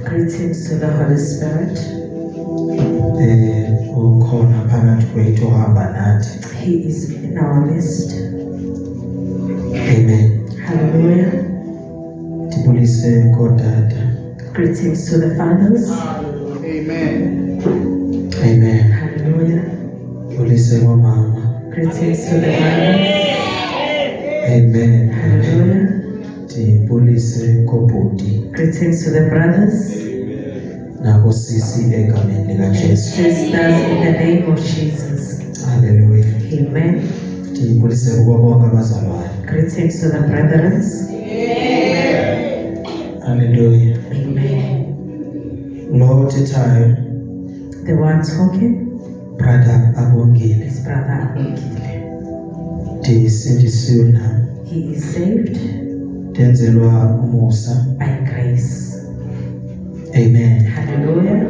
Greetings to the Holy Spirit. He is in our midst. Amen. Hallelujah. Greetings to the fathers. Amen. Amen. Hallelujah. Greetings to the mothers. Amen. Hallelujah. Greetings to the brothers and sisters in the name of Jesus. Hallelujah. Amen. Greetings to the brethren. Hallelujah. Amen. Lord, the one talking brother Abongile. is Brother Abongile. He is saved by grace. Amen. Hallelujah.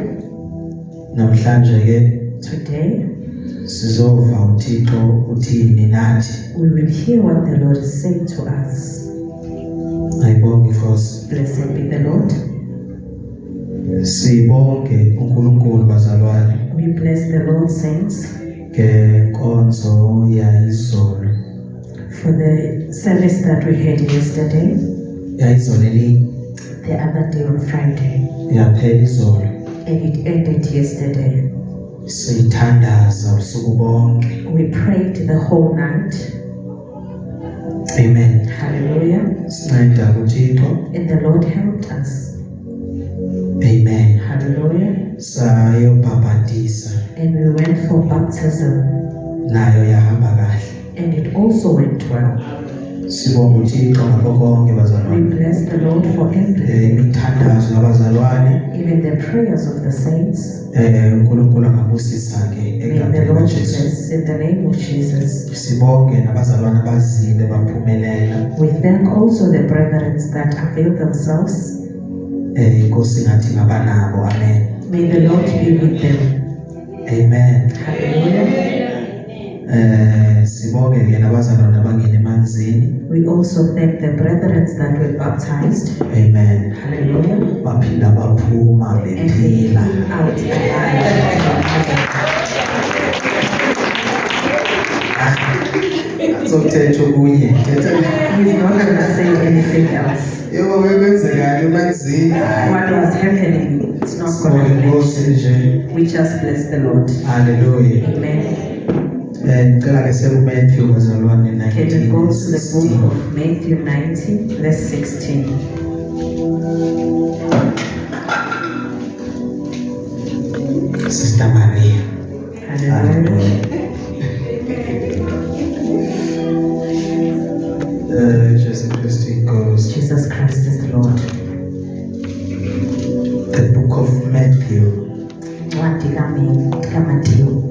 Today we will hear what the Lord is saying to us. Blessed be the Lord. We bless the Lord, saints, For the service that we had yesterday, yayizolo elinye the other day on Friday, yaphela izolo and it ended yesterday. siyithandaza usuku bonke. We prayed the whole night. Amen. Hallelujah. Sinceda kuThixo. And the Lord helped us. Amen. Hallelujah. Sayobhabhatisa And we went for baptism, nayo yahamba kahle. and it also went well. Sibonga uThixo ngakho konke We bazalwane. bless the Lord for everything, Imithandazo yabazalwane even the prayers of the saints. uNkulunkulu angabusisa ke May the egazini Lord kaJesu. bless in the name of Jesus. Sibonge nabazalwane abazile baphumelela. We thank also the brethren that avail themselves. Inkosi ngathi ngabanabo. Amen. May the Lord be with them. Amen. Hallelujah. Sibonge ke nabazalwane abangena emanzini. We also thank the brethren that were baptized. Amen. Hallelujah. Baphinda baphuma And they bephila. came out alive. Azothetha okunye. Thetha. He's not going to say anything else. Yebo bekwenzekani emanzini? What was happening, it's not Sibonge going to Inkosi nje. We just bless the Lord. Hallelujah. Amen. Ngicela ke seku-Matthew bazalwane Can we go to the book 19:16. of Matthew 19, verse 16? Sister Maria. Hallelujah. Jesus Christ goes. Jesus Christ is the Lord. The book of Matthew. What did I mean? Matthew.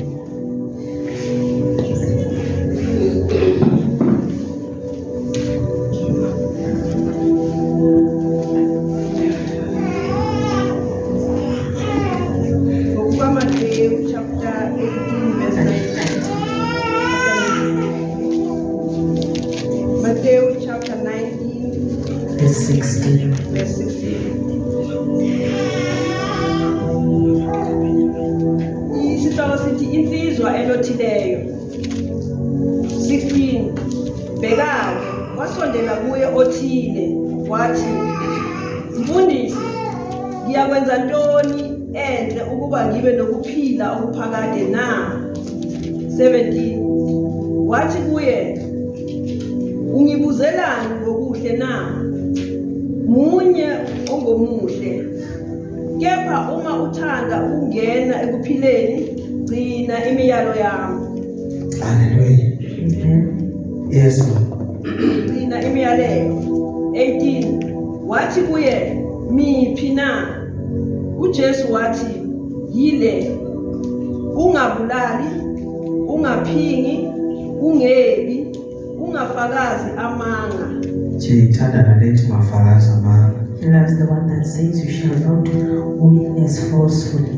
Matthew chapter 18 verse 19. Matthew chapter 19 Verse 16. verse 16. Isihloko sithi insizwa elothileyo. 16. Bheka-ke wasondela kuye othile wathi, Mfundisi, ngiyakwenza ntoni enhle ukuba ngibe nokuphila okuphakade na? 17. Wathi kuye, ungibuzelani ngokuhle na? Munye ongomuhle. Kepha uma uthanda ukungena ekuphileni, gcina imiyalo yami. Hallelujah. Amen. Yes, Lord. Gcina imiyalelo. 18. Wathi kuye, miphi na? uJesu wathi, yile, ungabulali, ungaphingi, ungebi, ungafakazi amanga. Ngithanda nalethi ungafakazi amanga. He loves the one that says you shall not witness falsely.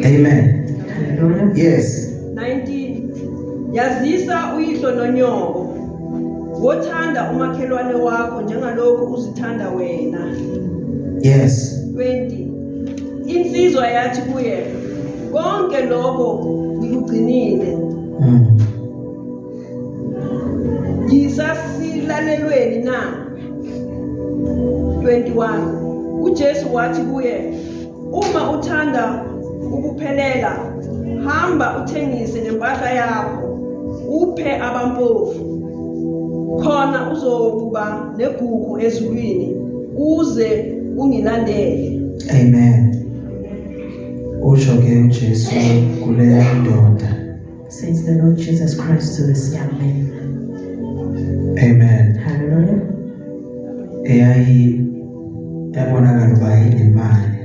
Amen. Hallelujah. Yes. 19. Yazisa uyihlo nonyoko. Wothanda umakhelwane wakho njengalokhu uzithanda wena. Yes. 20. Insizwa yathi kuye, konke lokho ngikugcinile. Ngisasilalelweni na? 21. uJesu wathi kuye, uma uthanda ukuphelela, hamba uthengise ngempahla yakho, uphe abampofu. Khona uzokuba negugu ezulwini, uze ungilandele. Amen. Usho ke uJesu kule ndoda. Says the Lord Jesus Christ to this young man. Amen. Hallelujah. Yabonakala uba yinemali.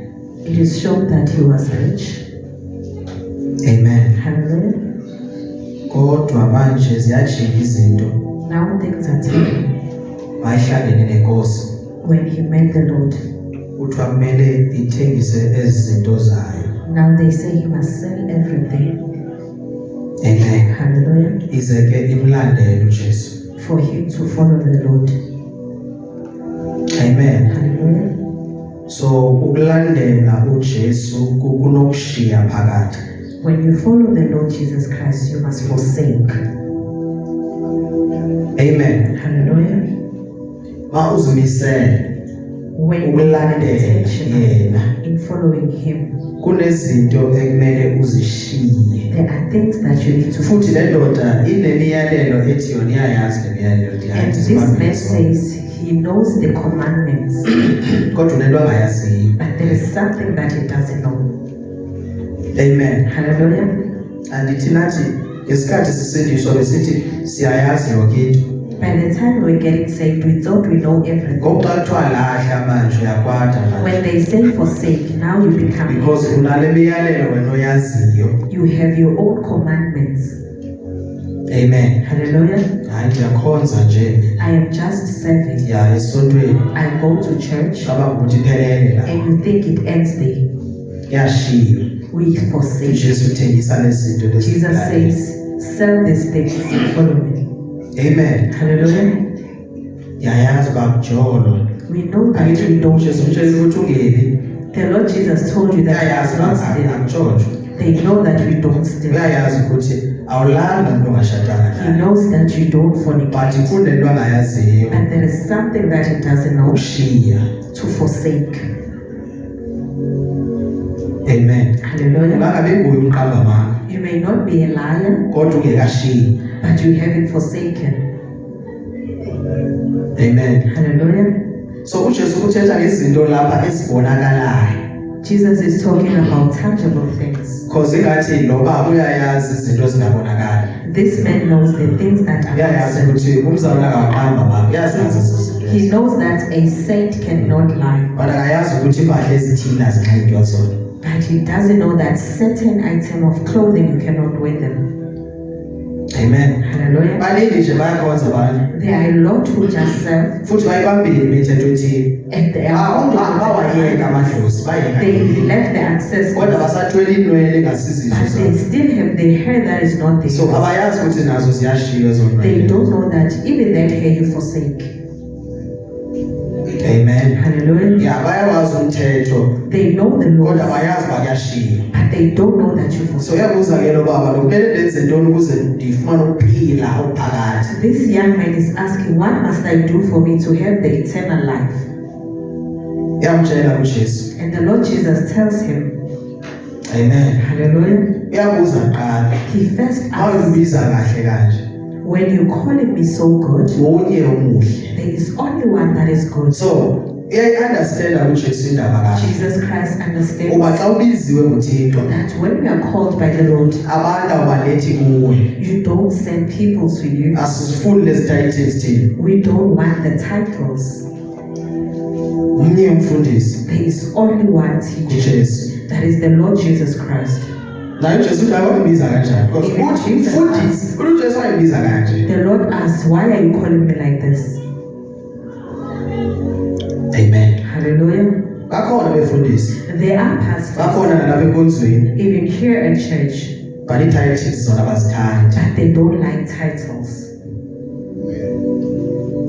It is shown that he was rich. Amen. Hallelujah. Kodwa manje ziyajika izinto. Now things are taken Wayihlangene nenkosi. when he met the Lord. Kuthiwa kumele ithengise ezi zinto zayo. Now they say he must sell everything. Amen. Hallelujah. Ize ke imlandele uJesu. For him to follow the Lord. Amen. Hallelujah. So ukulandela uJesu kunokushiya phakathi. When you follow the Lord Jesus Christ, you must forsake. Amen. Hallelujah. Ma uzimisele When you are ukulandela intentional yena, in following Him, kunezinto ekumele uzishiye. there are things that you need to Futhi le ndoda inemiyalelo ethi yona iyayazi le miyalelo And this man says he knows the commandments, kodwa unento angayaziyo. but there is something that he doesn't know. Amen. Hallelujah. Andithi nathi ngesikhathi sisindiswa besithi siyayazi yonke into. By the time we're getting saved, we thought we know everything. Ngoba xa kuthiwa lahla manje uyakwata manje. When they say forsake, now you become Because unale miyalelo wena oyaziyo. you have your own commandments. Amen. Hallelujah. Hayi ndiyakhonza nje. I am just serving. Ya esontweni. I go to church Cabanga ukuthi iphelele la. and you think it ends there. Yashiywa. We forsake. uJesu uthengisa lezinto lezi. Jesus says, sell these things and follow me. Amen. Hallelujah. Yayazi bakujolo. We know that we don't uJesu utshela ukuthi ungeli. The Lord Jesus told you that Uyayazi we don't steal. akutshontsho. They know that we don't steal. Uyayazi ukuthi awulali nomuntu ongashadanga He naye. knows that you don't fornicate. But kunento angayaziyo. And there is something that he doesn't know, Ukushiya. to forsake. Amen. Hallelujah. Ungabe nguye umqamba You may not be a liar, kodwa ungekashiyi. but you haven't forsaken. Amen. Hallelujah. So uJesu uthetha ngezinto lapha ezibonakalayo. Jesus is talking about tangible things. Because ingathi lo baba uyayazi izinto ezingabonakali. This man knows the things that are Uyayazi not ukuthi umzalwane akaqamba baba. Uyazazi izinto. He knows that a saint cannot lie, But akayazi ukuthi impahla ezithile azinxitywa zona. but he doesn't know that certain item of clothing you cannot wear them. Amen. Hallelujah. Baningi nje bayakhonza abantu. There are a lot who just serve, Futhi bayibambile imithetho ethile. and they are Bawayeka amadlozi, bayeka. they left the ancestors, Kodwa basathwele inwele engasizizo but they zabo. still have the hair that is not So theirs. abayazi ukuthi nazo ziyashiywa zonke. They don't know that even that hair you forsake. Amen. Hallelujah. Yeah, bayawazi umthetho. They know the law, Kodwa bayazi bakuyashiywa. but they don't know that you So forsake. yabuza ke lo baba lo kumele ndenze ntoni ukuze ndifumane ukuphila okuphakathi. This young man is asking, what must I do for me to have the eternal life? Yamtshela uJesu. And the Lord Jesus tells him, Amen. hallelujah. Uyabuza kuqala. He first asks, Awubiza kahle kanje. when you calling me so good, Unye omuhle. there is only one that is good. So uyayi-understand uJesu indaba kahle. Jesus Christ Uba understands xa ubiziwe nguThixo, that when we are called by the Lord, abantu awubalethi kuwe. you don't send people to you. Asizifuni lezi titles thina. We don't want the titles. Umnye umfundisi There is only one teacher. uJesu. That is the Lord Jesus Christ. Naye uJesu uthi akambiza kanjani? Because uthi umfundisi, uJesu wayibiza kanje. The Lord asks, why are you calling me like this? Amen. Hallelujah. Bakhona befundisi. There are pastors, Bakhona nalapha enkonzweni. even here at church, But i-titles zona bazithandi. but they don't like titles.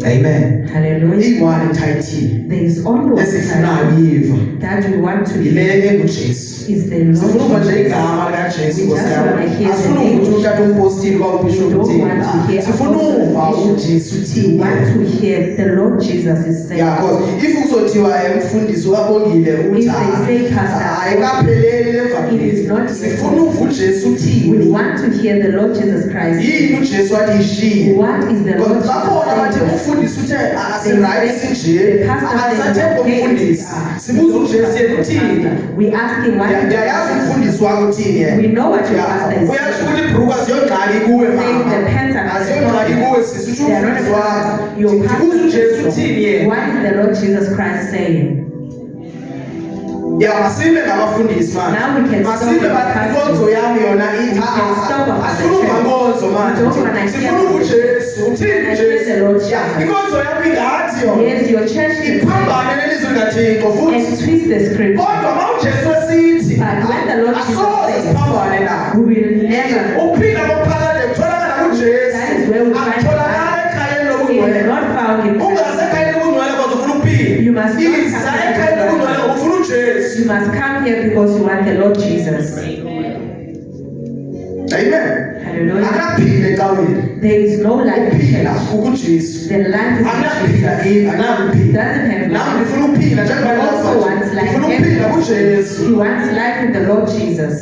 Amen. Hallelujah. Iyi-one i-title There is only one esifunayo title uyiva. that we want to Yile hear enguJesu. is the Sifuna ukuva Lord nje Jesus. igama likaJesu We Nkosi just yami. wanna hear the Asifuna name. ukuthi utata umpostile kwakubisho We don't ukuthi want to hear sifuna about uva the uJesu We uthini. want to hear the Lord Jesus is saying. Yeah, because if uzothiwa umfundisi wabongile uthi If they say, Pastor, ayikapheleli le it is not family. yet. Sifuna uva uJesu We uthini. want to hear the Lord Jesus Christ. Yini uJesu wathi ishiye. What is the Lord Because bakhona bathi Jesus umfundisi uthe saying? asirayisi nje. The pastor Asathe said, umfundisi. Sibuza uJesu yena uthini. we ask him what Ndiyayazi umfundisi wakho uthini yena. We know what your pastor is Uyasho ukuthi ibhruku aziyogqali kuwe saying. mama. The pants are Aziyogqali kuwe sisi utsho They are not umfundisi wakho. your Ndibuza uJesu uthini yena. What is the Lord Jesus Christ saying? Ya masibe ngabafundisi manje. Now we can stop Masibe with bathi pastors. inkonzo yami yona ithi We can stop about the asifuna ukuva church. nkonzo manje. We don't wanna hear Sifuna ukuva uJesu. Uthini I hear the Lord uJesu? Ya, Jesus. inkonzo yami ingathi yona. Yes, your church is Iphambane nelizwi likaThixo futhi. and twist the script. Kodwa ma uJesu esithi. But when the Lord Jesus asoze says, siphambane naye. we will never. Ukuphila kophakade kutholakala kuJesu. That is where we find Akutholakala ekhayeni It lobungcwele. is not found in Ungasekhayeni lobungcwele kodwa ufuna ukuphila. You must not Iza come ekhayeni to lobungcwele ngoba ufuna uJesu. You must come here because you want the Lord Jesus. Amen. Hallelujah. Akaphile ecaweni. There is no life in Ukuphila church. ukuJesu. The life is Anakuphila in Jesus. anakuphila. Doesn't have Nami life. ngifuna ukuphila njengoba He also wants life. ngifuna ukuphila kuJesu. He wants life in the Lord Jesus.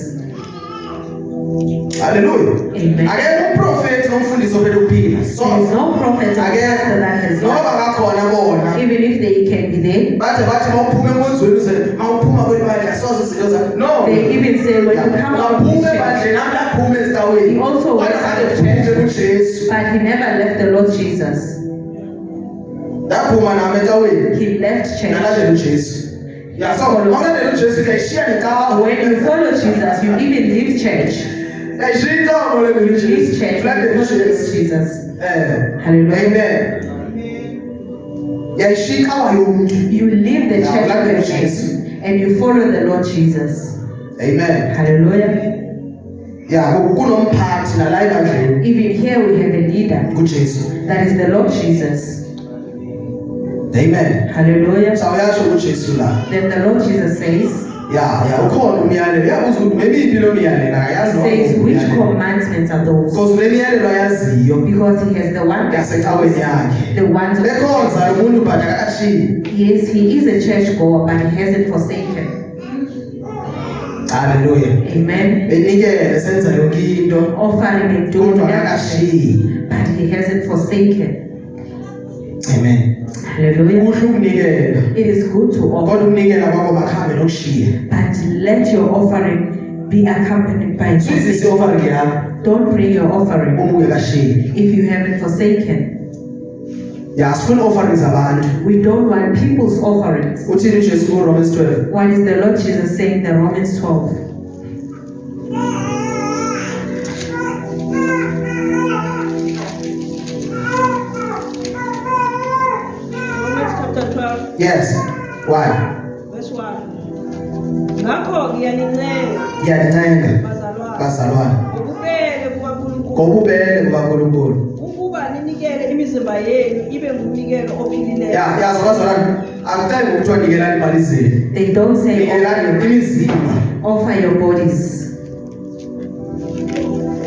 Hallelujah. Amen. Akekho umprofeti nomfundisi ovela ukuphila. There is So no prophet or akekho pastor that has noma life. bangakhona bona. Even if they can be there, Bathi mawuphuma emonzweni uze mawuphuma kwebandla asoze izinto zakho. No. they even say when you come out of Ungaphume the church, ebandleni nami laphume esitaweni. He also went Kodwa out of sangiphendle church. kuJesu. but he never left the Lord Jesus. Ndaphuma nami etaweni. He left church. Nalandela uJesu. Ya so mawulandela uJesu uyayishiya nenkawu. When you follow Jesus, you even leave church. Uyayishiya inkawu mawulandela You leave uJesu. church and Ulandela you follow uJesu. Jesus. Hallelujah. Hallelujah. Amen. Uyayishiya inkawu yomuntu. You leave the Yeah, church like of the Jesus. and you follow the Lord Jesus. Amen. Hallelujah. Ya kunomphathi nala ebandleni Even here we have a leader. kuJesu. That is the Lord Jesus. Amen. Hallelujah. Sawuyasho kuJesu la. Then the Lord Jesus says, ukhona umyalelo. Yabuza ukuthi maybe impilo umyalelo He akayazi says, which umyalelo. commandments are those? Because unemiyalelo ayaziyo Because he has the one that yasecaweni yakhe. the ones of Bekhonza lo muntu but akashiyi. Yes, he is a church goer, but he hasn't forsaken. Hallelujah. Amen. Benikele senza yonke into Offering and doing kodwa everything, akashiyi. but he hasn't forsaken. Amen. Hallelujah. Kuhle ukunikela. It is good to offer, Kodwa ukunikela kwakho makhambe nokushiya. but let your offering be accompanied by Suyizise forsaking. offering yakho Don't bring your offering uma ungekashiyi. if you haven't forsaken. Ya sifuna offerings zabantu. We don't want people's offerings. Uthini uJesu kuRomans 12? What is the Lord Jesus saying in Romans 12? Romans chapter 12, Yes. Why? verse 1. Ngakho ngiyanincenga Ngiyanincenga bazalwane bazalwane ngobubele bukaNkulunkulu ngobubele bukaNkulunkulu. ukuba ninikele imizimba yenu ibe ngumnikelo ophilileyo. Yazi bazalwane akuthandi ngokuthiwa nikelani imali zenu. They don't say Nikelani imizimba. offer your bodies.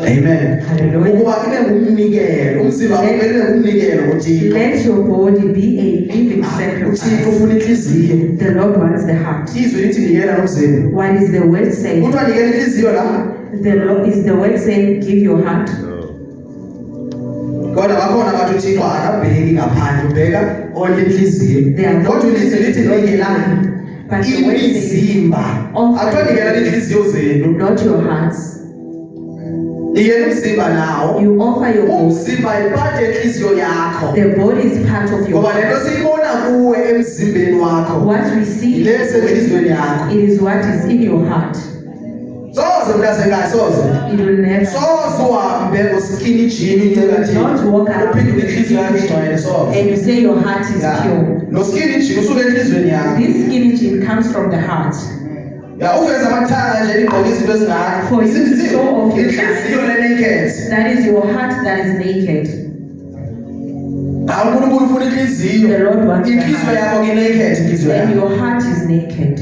Amen. Hallelujah. Ukuba ibe ngumnikelo. Umzimba kumele ngumnikelo kuThixo. Let your body be a living uThixo sacrifice. ufuna inhliziyo. The Lord wants the heart. Izwe lithi nikela nomzimba. What is the word saying? Kuthiwa nikela inhliziyo la. The Lord is the word saying, give your heart. Kodwa bakhona abantu uThixo akabheki ngaphandle ubheka onke inhliziyo. They are Kodwa ilizwi lithi nikelani But the word says, imizimba. Akuthiwa nikelani inhliziyo zenu. not your hearts. Nikela umzimba nawo. You offer your body. Umzimba ipart yenhliziyo yakho. The body is part of your Ngoba lento heart. siyibona kuwe emzimbeni wakho. What we see, Ile esenhliziyweni yakho. it is what is in your heart. Soze mntasekhaya soze. It will never. Soze uhambe ngoskinny jean inceka Don't walk around uphinde inhliziyo yakho igcwele soze. and you say your heart is Ya. pure. No skinny jean usuke enhliziyweni yakho. This skinny jean comes from the heart. Ya uveza amathanga nje igqoka izinto ezingaka. For you to show off your inhliziyo le-naked. That is your heart that is naked. Hawu uNkulunkulu ufuna inhliziyo. The Lord wants the Inhliziyo heart. yakho ke-naked inhliziyo And yakho. your heart is naked.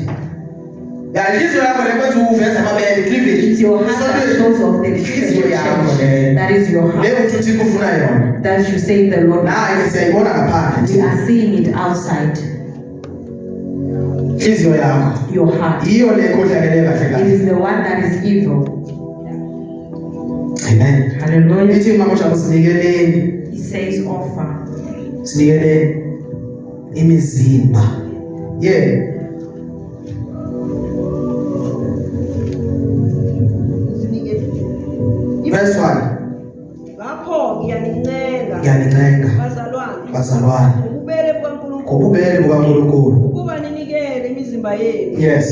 Ya inhliziyo yakho lekwenza uveza amabele cleavage. It's your heart that shows off the inhliziyo yakho church. le. That is your heart. Le uthi uThixo ufuna yona. That you say the Lord. Naye siyayibona ngaphandle. We are seeing it outside. Inhliziyo yakho. Your heart. Iyo le ekhohlakele kahle It kahle. is the one that is evil. Amen. Hallelujah. Ithi mamusha kusinikeleni. He says offer. Sinikeleni imizimba. Yeah. Verse 1. Ngakho ngiyanincenga Ngiyanincenga bazalwane bazalwane ngobubele bukaNkulunkulu ngobubele bukaNkulunkulu. ukuba ninikele imizimba yenu Yes.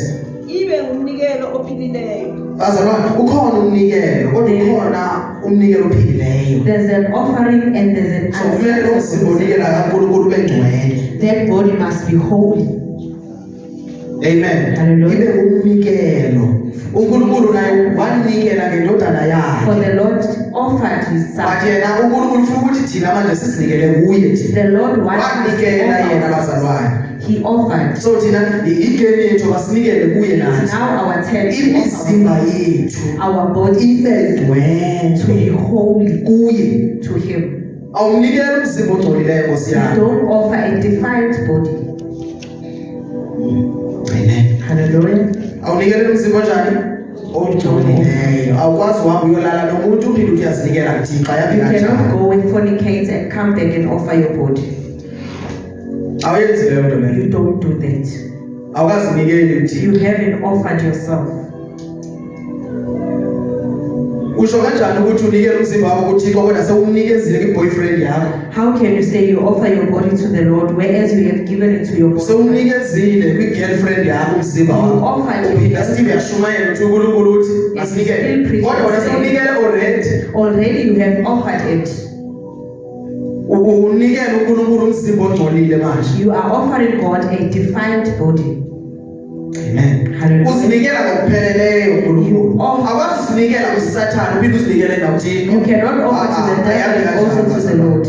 ibe ngumnikelo ophilileyo. Bazalwane ukhona umnikelo, kodwa ukhona umnikelo ophilileyo. There's an offering and there's an So kumele umzimba unikela kaNkulunkulu ube ngcwele. That body must be holy. Amen. Hallelujah. Ibe umnikelo. uNkulunkulu naye wanikela ngendodana For yakhe. the Lord offered his But son. yena uNkulunkulu ufuna ukuthi thina manje sisinikele kuye thina. The Lord wanted Wanikela yena to bazalwane. He offered. So thina igame yethu basinikele kuye It's nathi. now our turn to Imizimba offer yethu our body ibe to be ngcwele holy kuye. to him. Awunikele umzimba ongcolileyo Nkosi You yami. don't offer a defiled body. Amen. Hallelujah. Awunikele umzimba njani? Ongcolileyo. Awukwazi uhamba uyolala nomuntu uphinde uthi uyazinikela kuThixo You ayabe cannot kanjani. go and fornicate and come back and offer your body. Awuyenzi leyo nto leyo. You don't do that. Awukazinikeli kuThixo. You haven't offered yourself. Usho kanjani ukuthi unikele umzimba wakho kuThixo kodwa sewumnikezile kuboyfriend yakho? How can you say you offer your body to the Lord whereas you have given it to your body? Sewumnikezile kwigirlfriend yakho umzimba You wakho. offer it. Uphinda sithi uyashumayela ukuthi uNkulunkulu uthi asinikele. still Kodwa wena precious. sewunikele already. Already you have offered it. Unikele uNkulunkulu umzimba ongcolile manje. You are offering God a defiled body. Amen. Hallelujah. Usinikela ngokupheleleyo uNkulunkulu. You offer- Awukwazi usinikela kuSathane uphinde usinikele nakuThixo. You cannot offer to the devil and also to the Lord.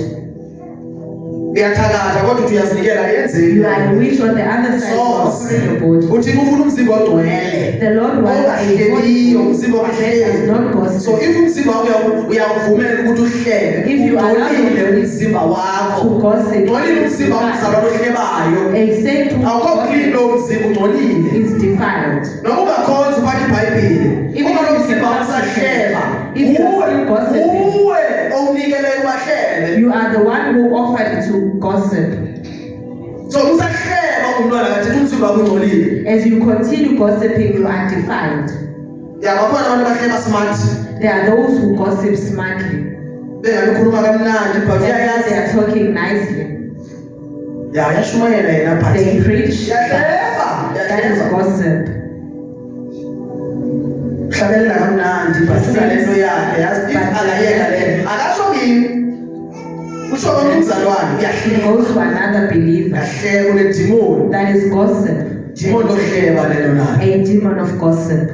Uyathakatha kodwa uthi uyazinikela yenzeni. You are rich on the other side for offering your body. Uthi ufuna umzimba ogcwele. The Lord wants a Ongahleliyo, body umzimba that does not ongahleli. So gossip. if umzimba wakho uyavumela ukuthi uhlebe, If you allow ungcolile your body umzimba to wakho. gossip, Ungcolile umzimba wakho ohlebayo. a saint who Awukho clean gossips lo mzimba ungcolile. is defiled. Noma ungakhonza uphathe iBhayibheli. If Uma lo you mzimba cannot usahleba. if you are still gossiping, Uwe owunikele kubahlele. you are the one who offered it to gossip. So usahleba umntwana kathi umzimba wakho ungcolile. As you continue gossiping, you are defiled. Yabakhona abantu bahleba smart. There are those who gossip smartly. Bengakhuluma kamnandi but They uyayazi. are talking nicely. Yashumayela yena but They preach. yahleba. That is gossip. Hlabelela kamnandi but lento yakhe yazi akayeka le. Akasho kimi. Usho komzalwane He uyahleba. goes to another believer. Yahleba unedimoni. That is gossip. Dimoni lohleba lelo nalo. A demon of gossip.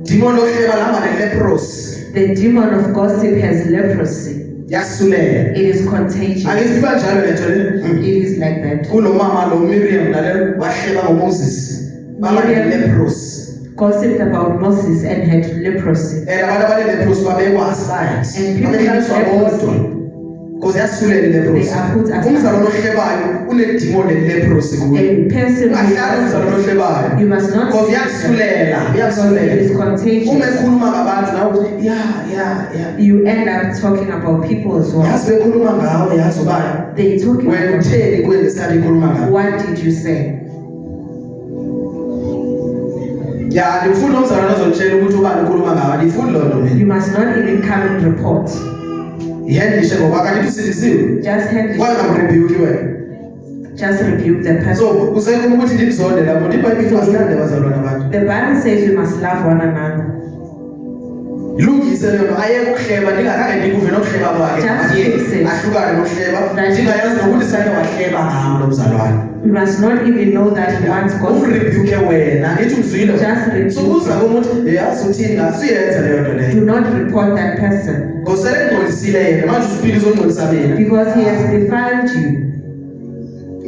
Dimoni lohleba lama leprosi. The demon of gossip has leprosy. Yasulela. It is contagious. Angithi kanjalo lento le. It is like that. Kulo mama lo Miriam nale wahleba ngoMoses. Baba Miriam. leprosi. Gossiped about Moses and had leprosy. Abantu abaleprosi babekwa aside. And people Babehlaliswa with leprosy, bodwa. Because yasulela leprosi. they are put aside. Umzalwane ohlebayo unedimoni leprosi kuye. A person who Ahlala umzalwane gossips, ohlebayo. you must not Because say that yasulela, because it is yasulela. Uma contagious. ekhuluma ngabantu nawe uthi ya. You end up talking about people as well. Yazi bekhuluma ngawe yazi ubani. They talking Wena about utheni kuwe ngesikhathi ikhuluma ngawe. what did you say? Ya ndifuna umzalwane ozotshela ukuthi ubani ukhuluma ngawe. Andifuni loo nto mina. You must not even come and report. Yendishe ngoba kanti usindisiwe. Just hand Why it. ungamrebuke wena? Just rebuke the person. So usekuma ukuthi ndimzonde lapho iBhayibheli masithande bazalwane abantu. The Bible says we must love one another. Ilungise leyo nto ayeke ukuhleba ndingakhange ndikuve nokuhleba kwakhe. Just fix it. Ahlukane nokuhleba. That- Ndingayazi nokuthi sake wahleba ngam lo mzalwane. We must not even know that he wants gossip. Umrebuke wena ngithi umzwile. Just rebuke. So kuza komuntu yazi uthini ngasiyenza leyo nto leyo. Do not report that person Ngosele ngcolisile yena manje usiphila uzongcolisa mina. because he has defiled you.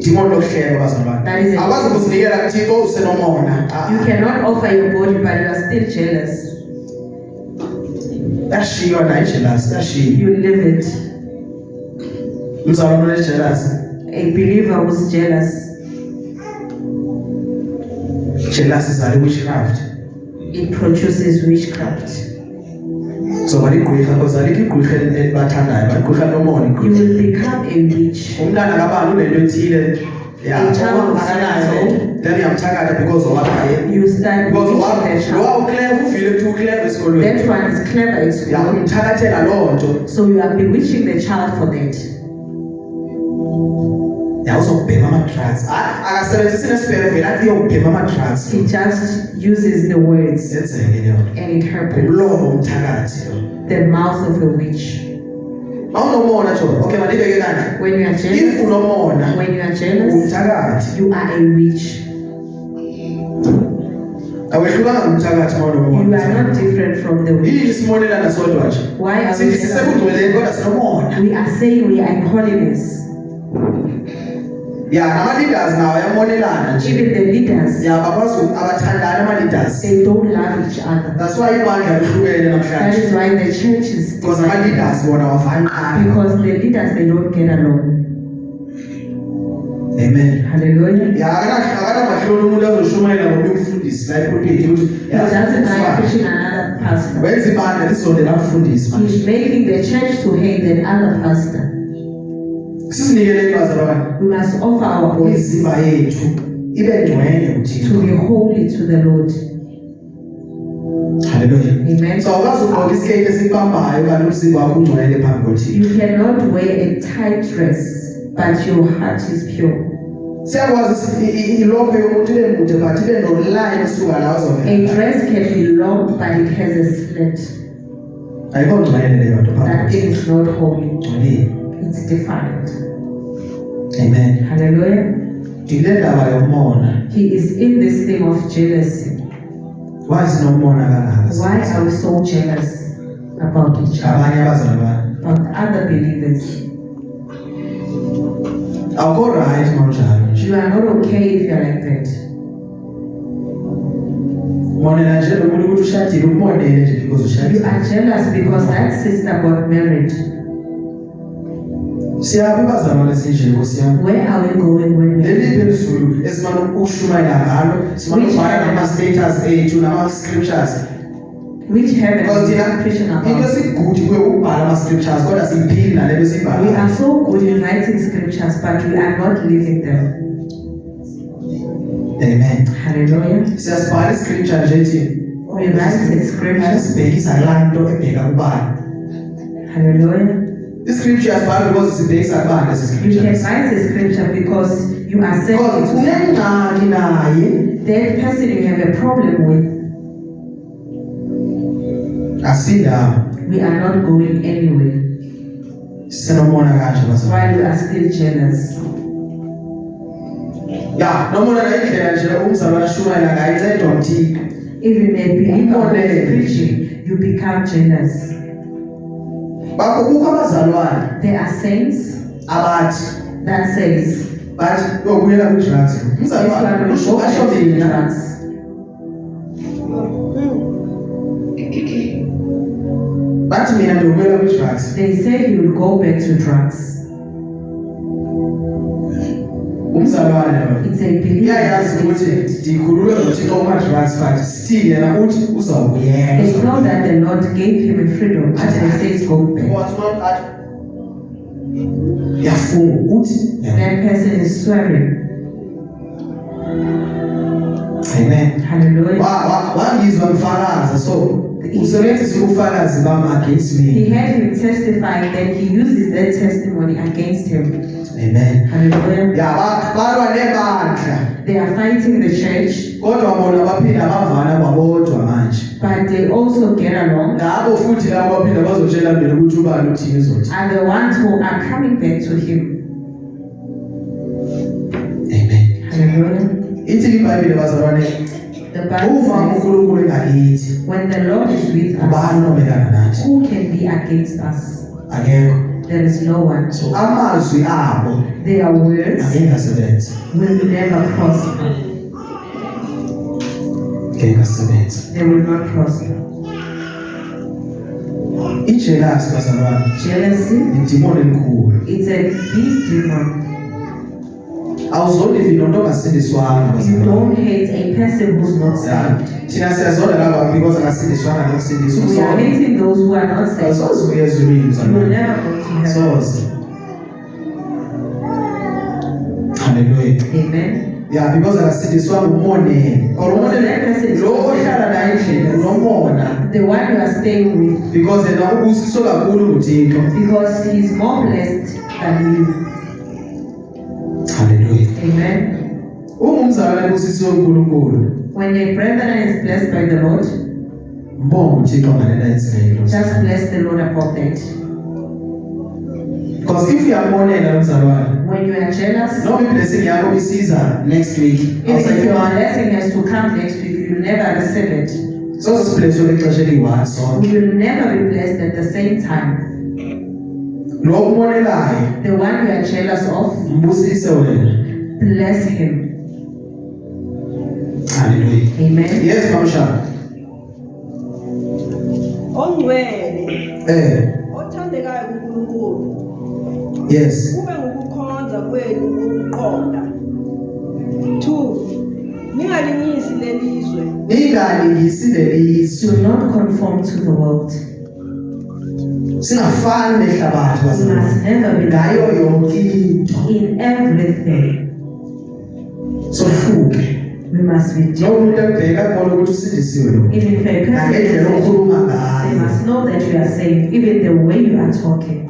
Dimoni lokuhleba bazalwane. That is it. Akwazi ukuzinikela kuThixo usenomona. You cannot offer your body, but you are still jealous. Yashiywa naye jealous, yashiywa. You live it. Umzalwane jealous. A believer who's jealous, Jealous izale witchcraft. it produces witchcraft. So baligqwirha because alikho igqwirha elibathandayo, baligqwirha nomona You igqwirha. will become a witch. Umntana kabani unento ethile. A child of akanayo. Then uyamthakatha because owakhaye. You start Because witching the lo child. awuclever uvile ukuthi uclever esikolweni. That one is clever at school. Uyamthakathela loo nto. So you are bewitching the child for that. Uzobhema ama-drugs. Akasebenzisi nesipero vele athi uyobhema ama-drugs. He just uses the words Yenzeke leyo nto. and it happens. Umlomo umthakathi lo. The mouth of a witch. Awunomona John. Okay, mandibeke kanje. When you are If jealous, unomona, when you are jealous, umthakathi. you are a witch. Awehlukanga umthakathi You mawunomona. are not different from the weak. Yini simonelana sodwa nje? Why are we Sithi sisekugcweleni kodwa sinomona. We are saying we are in holiness. Ya, nama-leaders nawo ayamonelana nje. Even the leaders, Ya, bakwazi abathandana ama-leaders. they don't love each other. That's why ibandla lihlukene That namhlanje. is why the church is Because divided. ama-leaders bona awafani. Because the leaders, they don't get along. Amen. Hallelujah. Ya, akanamahloni umuntu azoshumayela ngomunye umfundisi la epulpiti ukuthi He doesn't like yazi pushing another pastor. wenza ibandla lizondela umfundisi manje. He's making the church to hate that other pastor. Sisinikele bazalwane. We must offer our voice Imizimba yethu ibe ngcwele kuThixo. to be holy to the Lord. Hallelujah. Amen. So awukazi ugqoka isiketi esibambayo kanti umzimba wakho ungcwele phambi koThixo. You cannot wear a tight dress, but your heart is pure. Siyakwazi ilokho yomuntu ibe mude but ibe no-line esuka la A uzovela. dress can be long, but it has a slit. Ayikho ngcwele leyo nto phambi That thing koThixo. is not holy. Ngcwelile. It's defiled. Amen. Hallelujah. Ndile ndaba yomona. He is in this thing of jealousy. Why sinomona kangaka? Why are we so jealous about each other, Abanye abazalwane. about other believers? Awukho right mawunjalo nje. You are not okay if you are like that. Umonela nje nomuntu ukuthi ushadile umonele nje because You ushadile. are jealous because that sister got married. Siyaphi bazalwane sinje Nkosi yami? Where are we going when we Leli phezulu esimane ukushumayela ngalo, simane ukubhala nama-status ethu nama-scriptures. which heaven Because we thina are preaching into about? esigude kuyo ukubhala ama-scriptures kodwa siyiphili nalento We esiyibhalayo. are so good in writing scriptures, but we are not living them. Amen. Hallelujah. Siyasibhala i-scripture nje ethi We write a scripture. sibhekisa laa nto ebheka kubani. Hallelujah. I-scripture yasibhala because sibhekisa kubani lezi You can scriptures. write a scripture because you are saying Because unengxaki naye that person you have a problem with. asindawo. We are not going anywhere Sisenomona kanje bazalwane. while we are still jealous. Ya, nomona la indlela nje umzalwane ashumayela ngayo incedwa uThixo. Even a believer who is preaching, you become jealous. Bakho kukho abazalwane There are saints abathi that says, bathi yobuyela ku-drugs. this one Umzalwane will go asho back to mina drugs. bathi mina ndiyobuyela ku-drugs. They say he will go back to drugs. Umzalwane lo. It's a believer. Uyayazi that ukuthi says it. ndikhululwe ngoThixo kuma-drugs but still yena uthi uzawubuyela. They know that the Lord gave him a freedom, but they say it's go back. Yafunga uthi That person is swearing. amen. Hallelujah. Wangizwa mfakaza so usebenzisa ubufakazi bami against He me. had him testify that he uses that testimony against him. Amen. Hallelujah. Ya balwa nebandla They are fighting the church, kodwa bona baphinda bavana kwabodwa manje. but they also get along. Ngabo futhi labo baphinda bazotshela mina ukuthi ubani uthini uzothi. Are the ones who are coming back to him. Amen. Hallelujah. Ithi iBhayibheli bazalwane The Bible uma says, uNkulunkulu engakithi when the Lord is with ubani us, omelana nathi? who can be against us? Akekho. There is no one. So amazwi abo Their words angeke asebenze. will never prosper. Angeke asebenze. They will not prosper. Ijealousy bazalwane Jealousy, idimoni elikhulu. it's a big demon. Awuzonda ivino ongasindiswanga You bazalwane. don't hate a person who's not saved. Thina siyazonda laba because akasindiswanga nokusindiswa. We are hating those who are not saved. Asoze uye ezulwini You will bazalwane. never go to heaven. Soze. Hallelujah. Amen. Yeah, because akasindiswanga umonene. Or umonene lo ohlala naye endlini unomona The one you are staying with, because yena ubusiswe kakhulu nguThixo. because he is more blessed than you. Hallelujah. Amen. Umzalwane ubusiswe uNkulunkulu. When a brethren is blessed by the Lord, Mbonga uThixo ngalena yenzileyo. just bless the Lord about that. Because if uyamonela umzalwane, When you are jealous, noma iblessing yakho isiza next week. even if your blessing has to come next week, you never receive it. Soze sibleswe ngexesha eliyi-one sonke. We will never be blessed at the same time. Lo umonelayo The one we are jealous of, mbusise wena. bless him. Hallelujah. Amen. Yes, Mamsha. ongcwele othandekayo kuNkulunkulu Yes. kube ngukukhonza kwenu ukuqonda. 2 ningalingisi lelizwe Ningalingisi lelizwe. Do not conform to the world. Singafani nehlabathi We bazalwane. must never be Ngayo like yonke into. in everything. Sohluke. We must be Lo different. muntu ebheka kubona ukuthi usindisiwe lo. Even if a person Nangendlela is okhuluma saved, they ngayo. must know that you are saved, even the way you are talking.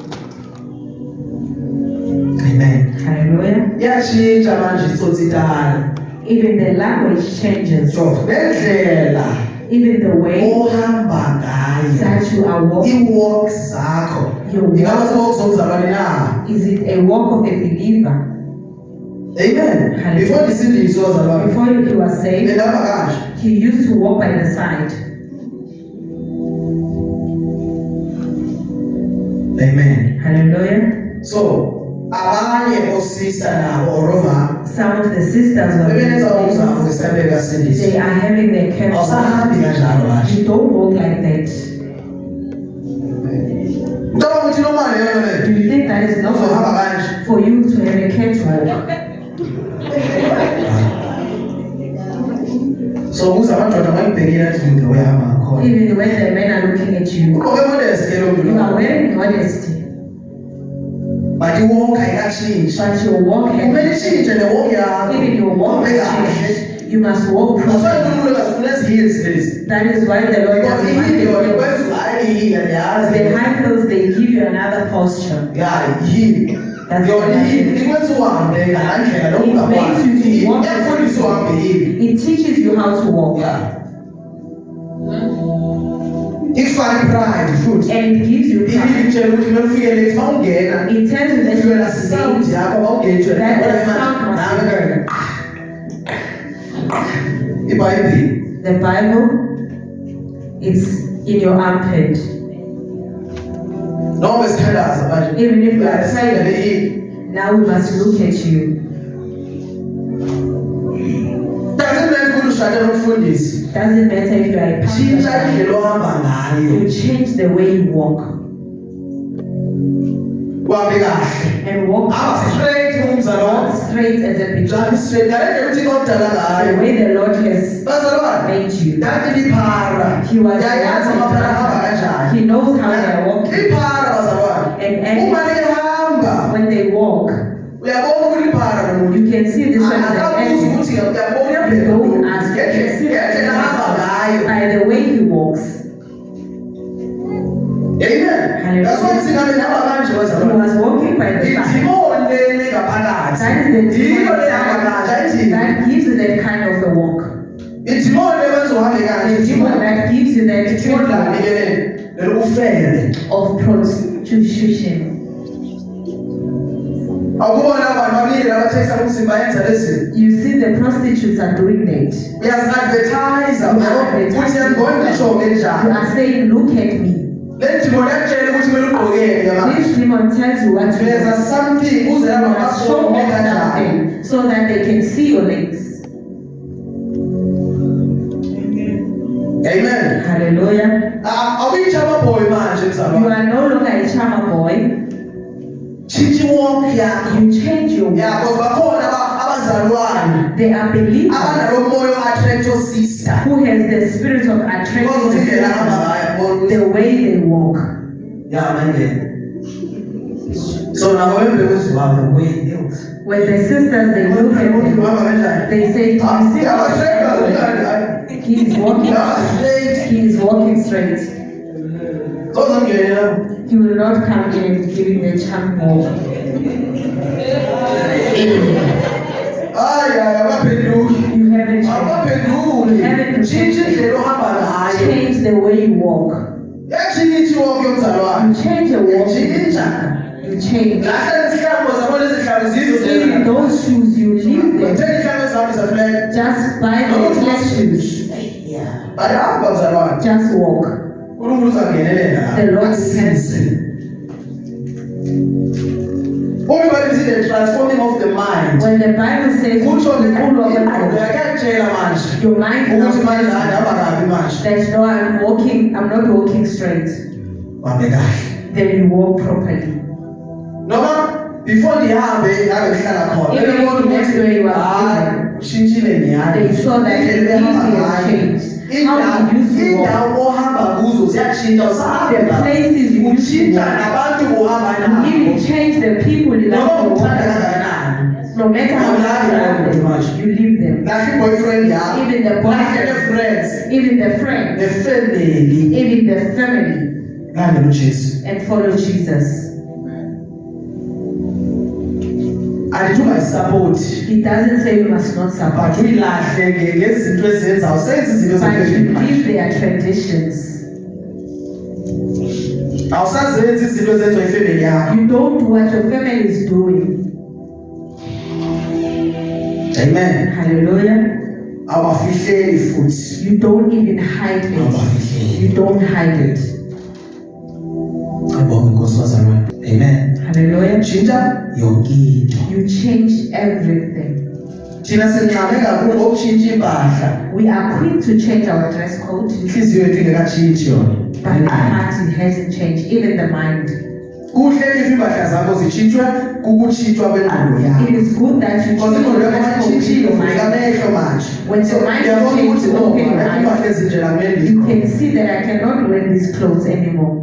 Amen. Hallelujah. Yashintsha manje itsotsitana. Even the language changes. So, nendlela Even the way ohamba ngayo. that you are walking. I-walk zakho. Your walk. Ingaba walk zomzalwane na? Is it a walk of a believer? Amen. Hallelujah. Before ndisindiswe bazalwane. Before you were saved, Bengihamba kanje. he used to walk by the side. Amen. Hallelujah. So, abanye osisa nabo oroma Some of the sisters bebenza umzamo were ngesambe kasindiswe. they are having their care. Awusahambi kanjalo manje. You don't walk like that. Ngicabanga ukuthi normal yona le. Do you think that is Uzohamba normal kanje. for you to have a care to walk? So kuze amadoda bayibhekile athi umuntu uyahamba ngakhona. Even when the men are looking at you, Ugqoke modest ke lo muntu you are lo. wearing honesty, But i-walk ayikatshintshi. but your walk Kumele has ishintshe ne-walk yakho. even your walk Ube has kahle. changed. You must walk Asifani properly. uNkulunkulu kasifuna ezi-heels lezi. That is why the Lord Because doesn't want i-heel yona you. ikwenza hayi i-heel The ndiyazi. high heels, they give you another posture. Yeah, i-heel. That's Yona what i-heel it is. ikwenza uhambe ngalaa ndlela It makes you to i-heel. walk. Iyafundisa uhambe i-heel. It teaches you how to walk. Yeah. Ikufaka i-pride futhi. And it gives you I-heel pride. itshela ukuthi kumele ufike late uma ungena. It tells you that you Ufika are sound saved. yakho awungejwe. That the sound must be iBhayibheli. The Bible is in your armpit. Noma sithandaza manje. Even if you are Uyasayela silent, le-heel. now we must look at you. Doesn't matter ushada nomfundisi. Doesn't matter if you are a Tshintsha pastor. indlela ohamba ngayo. You change the way you walk Uhambe kahle. and walk Aba straight umzalwane. straight as a picture. Njalo straight. Ngale ukuthi kodala The ngayo. way the Lord has Bazalwane. made you. Dati liphara. He was Yayazi amaphara ahamba kanjani. He knows how they are walking. Liphara bazalwane. And Uma lihamba. when they walk, Uyabona ukuthi liphara nomuntu. you can see this one as an Akabuzi animal. ukuthi uyabona You uyabheka. don't ask. You can see Ngendlela ahamba ngayo. by the way he walks. Amen. Hallelujah. That's why singabe naba kanje He bazalwane. was walking by the side. Idimoni leli ngaphakathi. That is the Yilo demon lehamba kahle ayithi. that gives you that kind of a walk. Idimoni lebenza uhambe kahle. The demon that gives you that Idimoni kind leli leli ufele. of prostitution. Awubona abantu babili labathekisa umzimba yenza lezi. You see, the prostitutes are doing that. Uyazi-advertise ukuthi yangibona ngisho You ngenjani. are saying, look at me. Le dimoni yakutshela ukuthi kumele ugqokele yamanje. This demon tells you what to do. Veza something uze You laba must show bakubone off kanjani. something so that they can see your legs. Amen. Hallelujah. Awuyitshama boy manje You mzalwane. are no longer a charmer boy. Tshintsha i-walk yakho. You change your Yeah, walk. because bakhona abazalwane They are believers abanalo moya o-attract your sister. who has the spirit of attracting Because the indlela ahamba sisters, ngayo yabona the ukuthi way they walk. ya manje. So nabo bembeke ukuthi wow, wait, When the sisters they look at him, uhamba kanjani? they say, "Do you see Abahleka, he is walking? straight. He is walking straight. Uzongena. He will not come in and giving the charm walk." Hayi abaphenduki. You haven't changed. Abaphenduki. Tshintsha indlela ohamba ngayo. Change the way you walk. Yatshintsha i-walk yomzalwane. You change your walk. Tshintsha. You change. Lahle izihlangu zabona izihlangu zizo Even zena. those shoes you leave them. Ngithenga izihlangu zami zafleka. Just buy the black shoes. ayahamba mzalwane Just walk. uNkulunkulu uzangenelela The Lord will Asize. help you. Umibhalo ithi the transforming of the mind When the Bible says kutsho the rule of the ingqondo mind, yakutshela manje your mind ukuthi knows manje hamba kabi manje that no, I'm not walking straight. wabe kahle Then you walk properly. noma before ndihambe ngabe ngihlala khona Even if the next way you are hayi ushintshile nyani They saw that the easy has changed. How you used to walk. indawo ohamba kuzo ziyashintsha The usahambe places you used to ushintsha walk. nabantu ohamba You nabo even change the people you noma like to uthanda walk. kangakanani No matter how much you love them, you leave them. lahle i-boyfriend yakho Even the lahle boyfriend. ne-friends Even the friends, ne-family even the family, landela ujesu and follow Jesus. andithi ungayisapoti He doesn't say you must not support, but uyilahle ngezinto ezenzayo senze izinto but you zefamily leave their traditions. awusazenzi izinto ezenziwa ifamily yakho You don't do what your family is doing. amen Hallelujah. abafihleli futhi You don't even hide it. abafihleli You don't hide it. abonge inkosi wazalwane amen Hallelujah. tshintsha yonke into You change everything. thina sinqame kakhulu ngokutshintsha impahla We are quick to change our dress code, inhliziyo yethu ingekatshintshi yona but our heart it hasn't changed, even the mind. kuhle if impahla zakho zitshintshwe kukutshintshwa kwengqondo yakho It is good that you because change ingqondo your yakho dress code in mayitshintshile your uvuleka mind. amehlo manje When your mind uyabona changes, ukuthi no open your eyes. impahla ezinjena kumele You ndizigqoke. can see that I cannot wear these clothes anymore.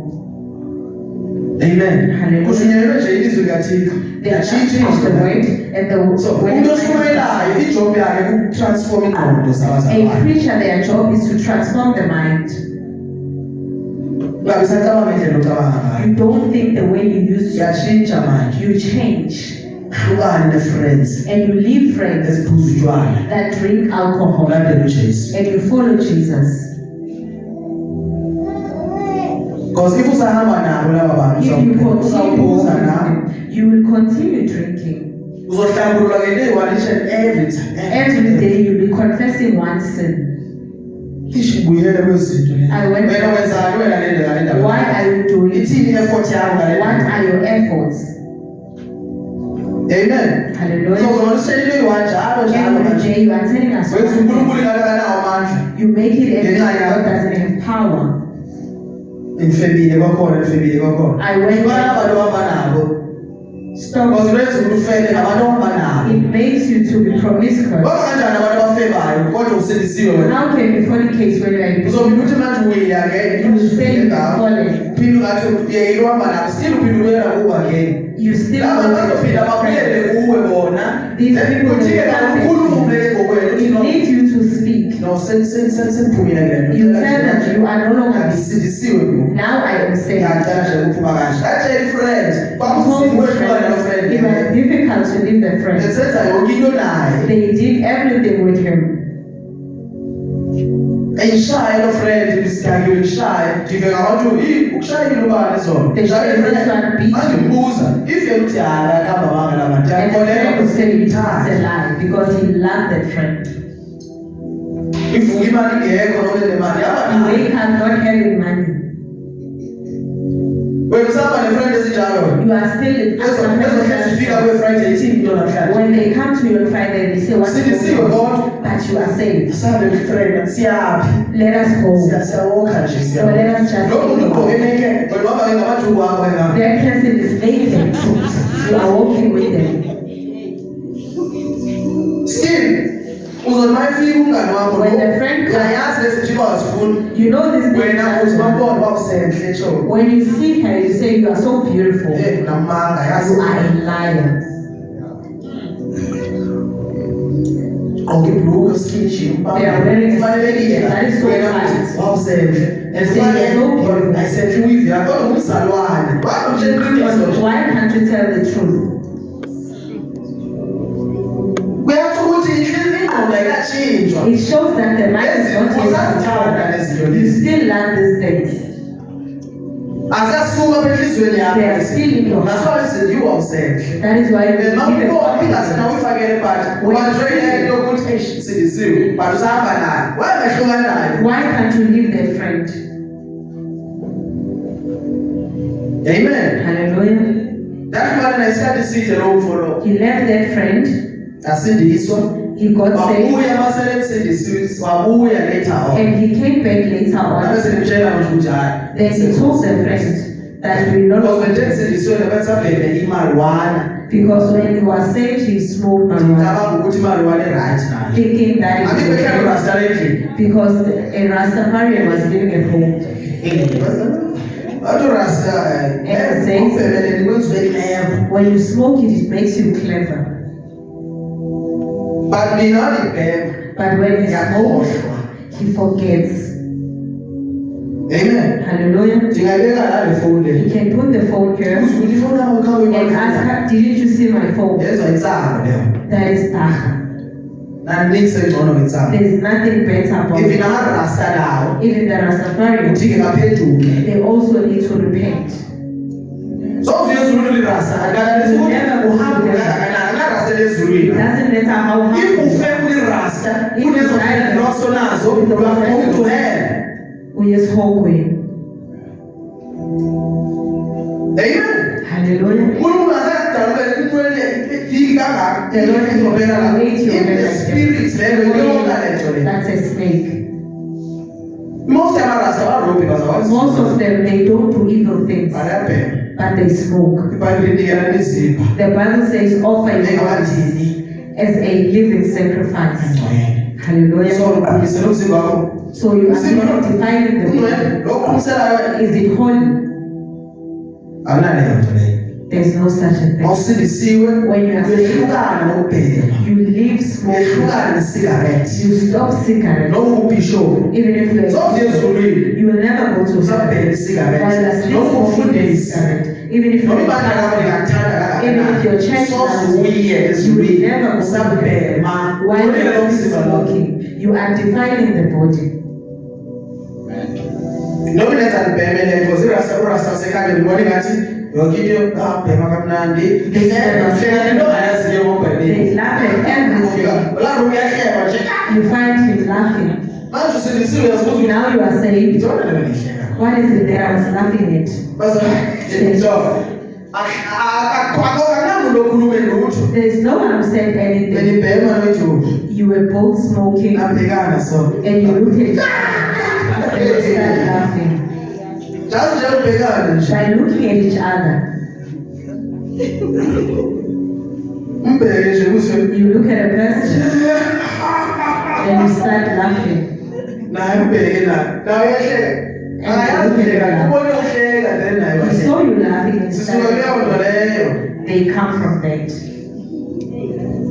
amen Hallelujah. kushunyayelwe nje ilizwi likathixo They just yatshintsha change the ingqondo word and the so word. umuntu oshumayelayo ijob yakhe kutransform ingqondo A zabazalwane preacher, their job is to transform the mind. ungabe sacabanga indlela ocabanga ngayo You don't think the way you used to. yatshintsha manje You change hlukane ne-friends and you leave friends eziphuza utshwala that drink alcohol ulandele ujesu and you follow Jesus. because if usahamba nabo laba bantu If you continue uzawuphuza nabo walking, you will continue drinking. uzohlambululwa ngento eyi-one each and every time Every day you'll be confessing one sin. ishi ubuyele kwezinto I went- wena wenzani wena le ndlela le ndaba Why are you doing it? ithini i-effort yakho ngale What ndaba? are your efforts? amen Hallelujah. so zona usitshela eyi-one njalo njalo Every manje day you are telling us wenza one thing. unkulunkulu ingakanawo amandla You make it as if Ngenxa God yakho. doesn't have power. ndifebile kwakhona ndifebile kwakhona I went- bana abantu ohamba nabo Stop. because lwenza umuntu ufele nabantu ohamba nabo It makes you to be promiscuous. bakanjani abantu abafebayo kodwa usindisiwe wena How can you fornicate when you are uzobila ukuthi manje uwile again You will say you are fallen. uphinde ungathi uyayile uhamba nabo still uphinde ubuyela kubo again You still laba go bazophinda with your babuyele friends. kuwe bona These people uthike will nawe come ukhulume ke ngokwena uthi It no needs you to speak. no seniphumile kule You tell that you are no longer ngisindisiwe ngoku Now I am saying. ngiyacela nje ukuphuma kanje atshela i-friend Told kwakunzima his ukwehlukana friends, no-friend it was difficult to leave the friend. besenza yonke into naye They did everything with him. eyishaya lo friend bisidakiwe ngishaya ndive ngabantu ukushayile ubani zona They say the first one beat you. angimbuza if yena uthi hayi akahamba banga la bantu And the friend would say it's a ndiyakholelwa lie because he loved that friend. ivuka imali ingekho noma nemali You yabanayo wake up not having money. wena usahamba ne-friend ezinjalo You are still ezofika kwe-friday ithini into namhlanje When they come to you on Friday, they say, what's sindisiwe going on? kodwa But you are saved. sihambe ne-friend siyaphi Let us go. siyawokha nje So let us just lo muntu go. ugqoke naked wena uhamba ngamajuku akho wena That person is naked. You are walking with them. still uzothi mayefika umngani wakho When the friend comes- uyayazi lezi nto wazifuna You know this thing. wena uthi bambona wawusenhle sho When you see her, you say you are so beautiful. You namanga yazi are a liar. gqoke ibhluku skin jean They are wearing a- kufanelekile that is so wena tight. uthi wawusenhle and They are so beautiful. ayisenhle uyivi yakho kodwa ngumzalwane wamtshela iqiniso nje Why can't you tell the truth? kuyatsho ukuthi ingqondo ayikatshintshwa It shows that the mind is not usazithanda yet lezi zinto You lezi still love these things. asiyasuka apha enhliziyweni yakho. They are still in your That's heart. why I said you are saved. That is why you give Noma a ingasena confidence. uyifakele but ubanjwe into ukuthi sindisiwe but usahamba nayo. Wayehlukana nayo. Why can't you leave that friend? Amen. Hallelujah. That's why nesikhathi side lo mfolo. He left that friend. Asindiswa. He got saved. Wabuya masele kusindisiwe. Wabuya later on. And he came back later on. Abese nimtshela ukuthi hayi. Then he told the friend that we not Because when sindisiwe nebesabheke imarijuana. because when he was saved, he smoked marijuana, Ngicabanga ukuthi imarijuana right nayo. thinking that it Ami was bekhaya okay urasta endlini. because a Rastafarian was living at home. Athi urasta ubhebeleni kwenziwe clever. When you smoke it, it makes you clever. But mina ngibheka. But when he smokes, Ngiyakhohlwa. he forgets. Amen. Hallelujah. Ndingayibeka la le phone le. You can put the phone here Uthi ukuthi ifoni yakho khawe and ask her, didn't you see my phone? Yenza insango leyo. That is Taha. Naniksi engcono ngensango. There's nothing better about Even it. amarasta nawo Even the Rastafarians, uthi ngaphenduke. they also need to repent. So uviyeza umuntu lirasta akala ukuthi uhamba kangakanani ngarasta It lezulwini. doesn't matter how If hard ufe ulirasta kunezo noso nazo uyakhona to hell. uyesihogweni. Amen. Hallelujah. Umuntu akadalwe inwele ifika kangaka. The Lord is izobela la. create your In the relationship. spirit level yonke lento le. That's a snake. Most amarasta barobhi bazawazi. Most of them, they don't do evil things, Bayabhema. but they smoke. IBhayibheli linikela nezipha. The Bible says, offer your bodies Engabathini. as a living sacrifice. Ngcwele. So Hallelujah. uqhubisela umzimba wakho. So you are defining the Ungcwele. Lokhu kumselayo Is it holy? akunaleyo nto leyo. There's no such a thing. Mawusindisiwe When you are saved, uyehlukana nokubhema. you leave smoking. Uyehlukana nesigarethi. You stop cigarettes. Noma ubhishophu. Even if you're So ezulwini you will never go to usabhema heaven. While isigarethi. you're still Noma smoking a ufundisi. cigarette. Even if Noma you're ibandla lakho likakuthanda even if your church soze loves uye you, ezulwini you never go to heaven. usabhema. While Ulele you're umzimba still wakho. smoking, you are defiling the body. Noma lenza libhemele because urasta usekhanda libona ngathi yonke into abhema kamnandi. Hleka into ayaziyo ngobhemeni. They laugh at everything. La uyahleba nje. You find him laughing. Manje usindisiwe yazibuza Now you are saved. ngizona lelo lihleka. What is it there I was laughing at? Baza njo. Akunamuntu okhulume lutho. There is no one who said anything. Benibhema noJobe. You were both smoking Nabhekana so. and you looked at each other and you started laughing. Just nje ubhekana nje. By looking at each other, Umbheke nje kuze you look at a person and you start laughing. naye ubheke la. Nawe uyahleka. Ayahleka. Ubone uhleka then naye He uyahleka. saw you laughing and Sisuka started kuleyo nto leyo. They come from that.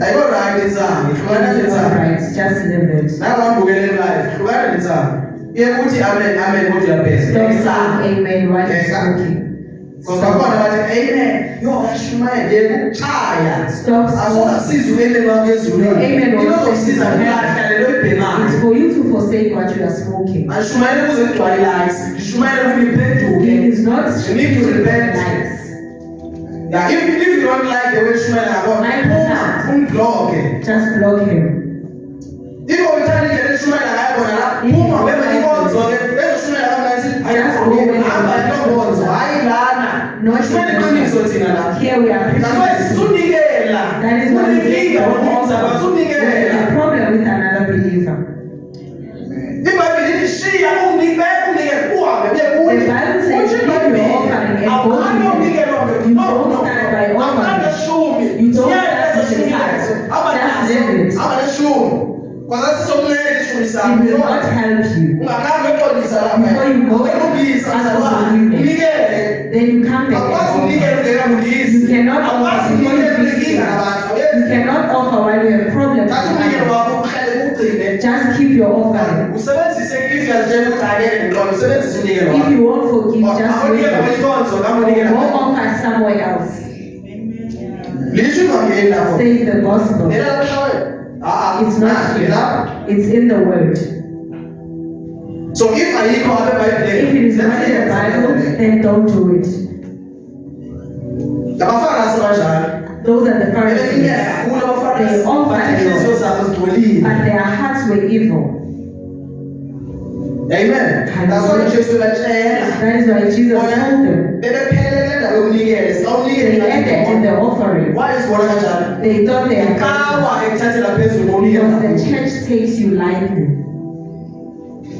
Ayikho right insango, ihlukana It's all nensango. right, just live it. Nawe wambukele live, ihlukana nensango. Iye kuthi amen amen kodwa uyabheza. Stop Insango. saying amen while you're Yes, smoking. Because bakhona bathi amen. Yo ashumayela yekuchaya. Stop Asoza smoking. siza umeleni wakho ezulwini. Amen. Inozosiza kulahla lelo It's ibhemayo. for you to forsake what you are smoking. Ashumayela kuze kugcwale lights. Ishumayela ukuthi It niphenduke. is not You need to repent. nice. Yeah, if you don't like the way Shumayela yakho, umblock. Just block him. If you tell me that Shumayela yakho la, phuma wena inkonzo ke, bese Shumayela kamnanzi ayakho hamba inkonzo ayilana. Not Shumayela iqiniso thina la. Here we are That's why preaching. sunikela. That is what Unikela unikela the sunikela. problem with another believer. IBhayibheli lithi shiya unike uhambe The kuye. Bible says if you are offering and go to him, you don't start by offering. You don't start with the tithe. Just live it. It will not help you. Before you go ask for forgiveness, then you come back and offer. You cannot offer before you fix it. You cannot offer while you have problems with others. Just keep your offering. If you won't forgive, just wait. Or go offer somewhere else. Says the gospel. It's not here. It's in the word. So if ayikho apha eBhayibhileni, If it is not in the Bible, then don't do it. abafarisi banjalo. Those are the Pharisees. Kakhulu abafarisi. They all But inhliziyo zabo zigcolile. But their hearts were evil. Amen. That's why Jesus ebatshela. That is why Jesus told them. Bebephelele ndawo yokunikela, sawunikela They ended in the offering. Why is bona kanjalo? They thought they had Ikawa ekuthathela phezulu ngokunikela. because the church takes you lightly.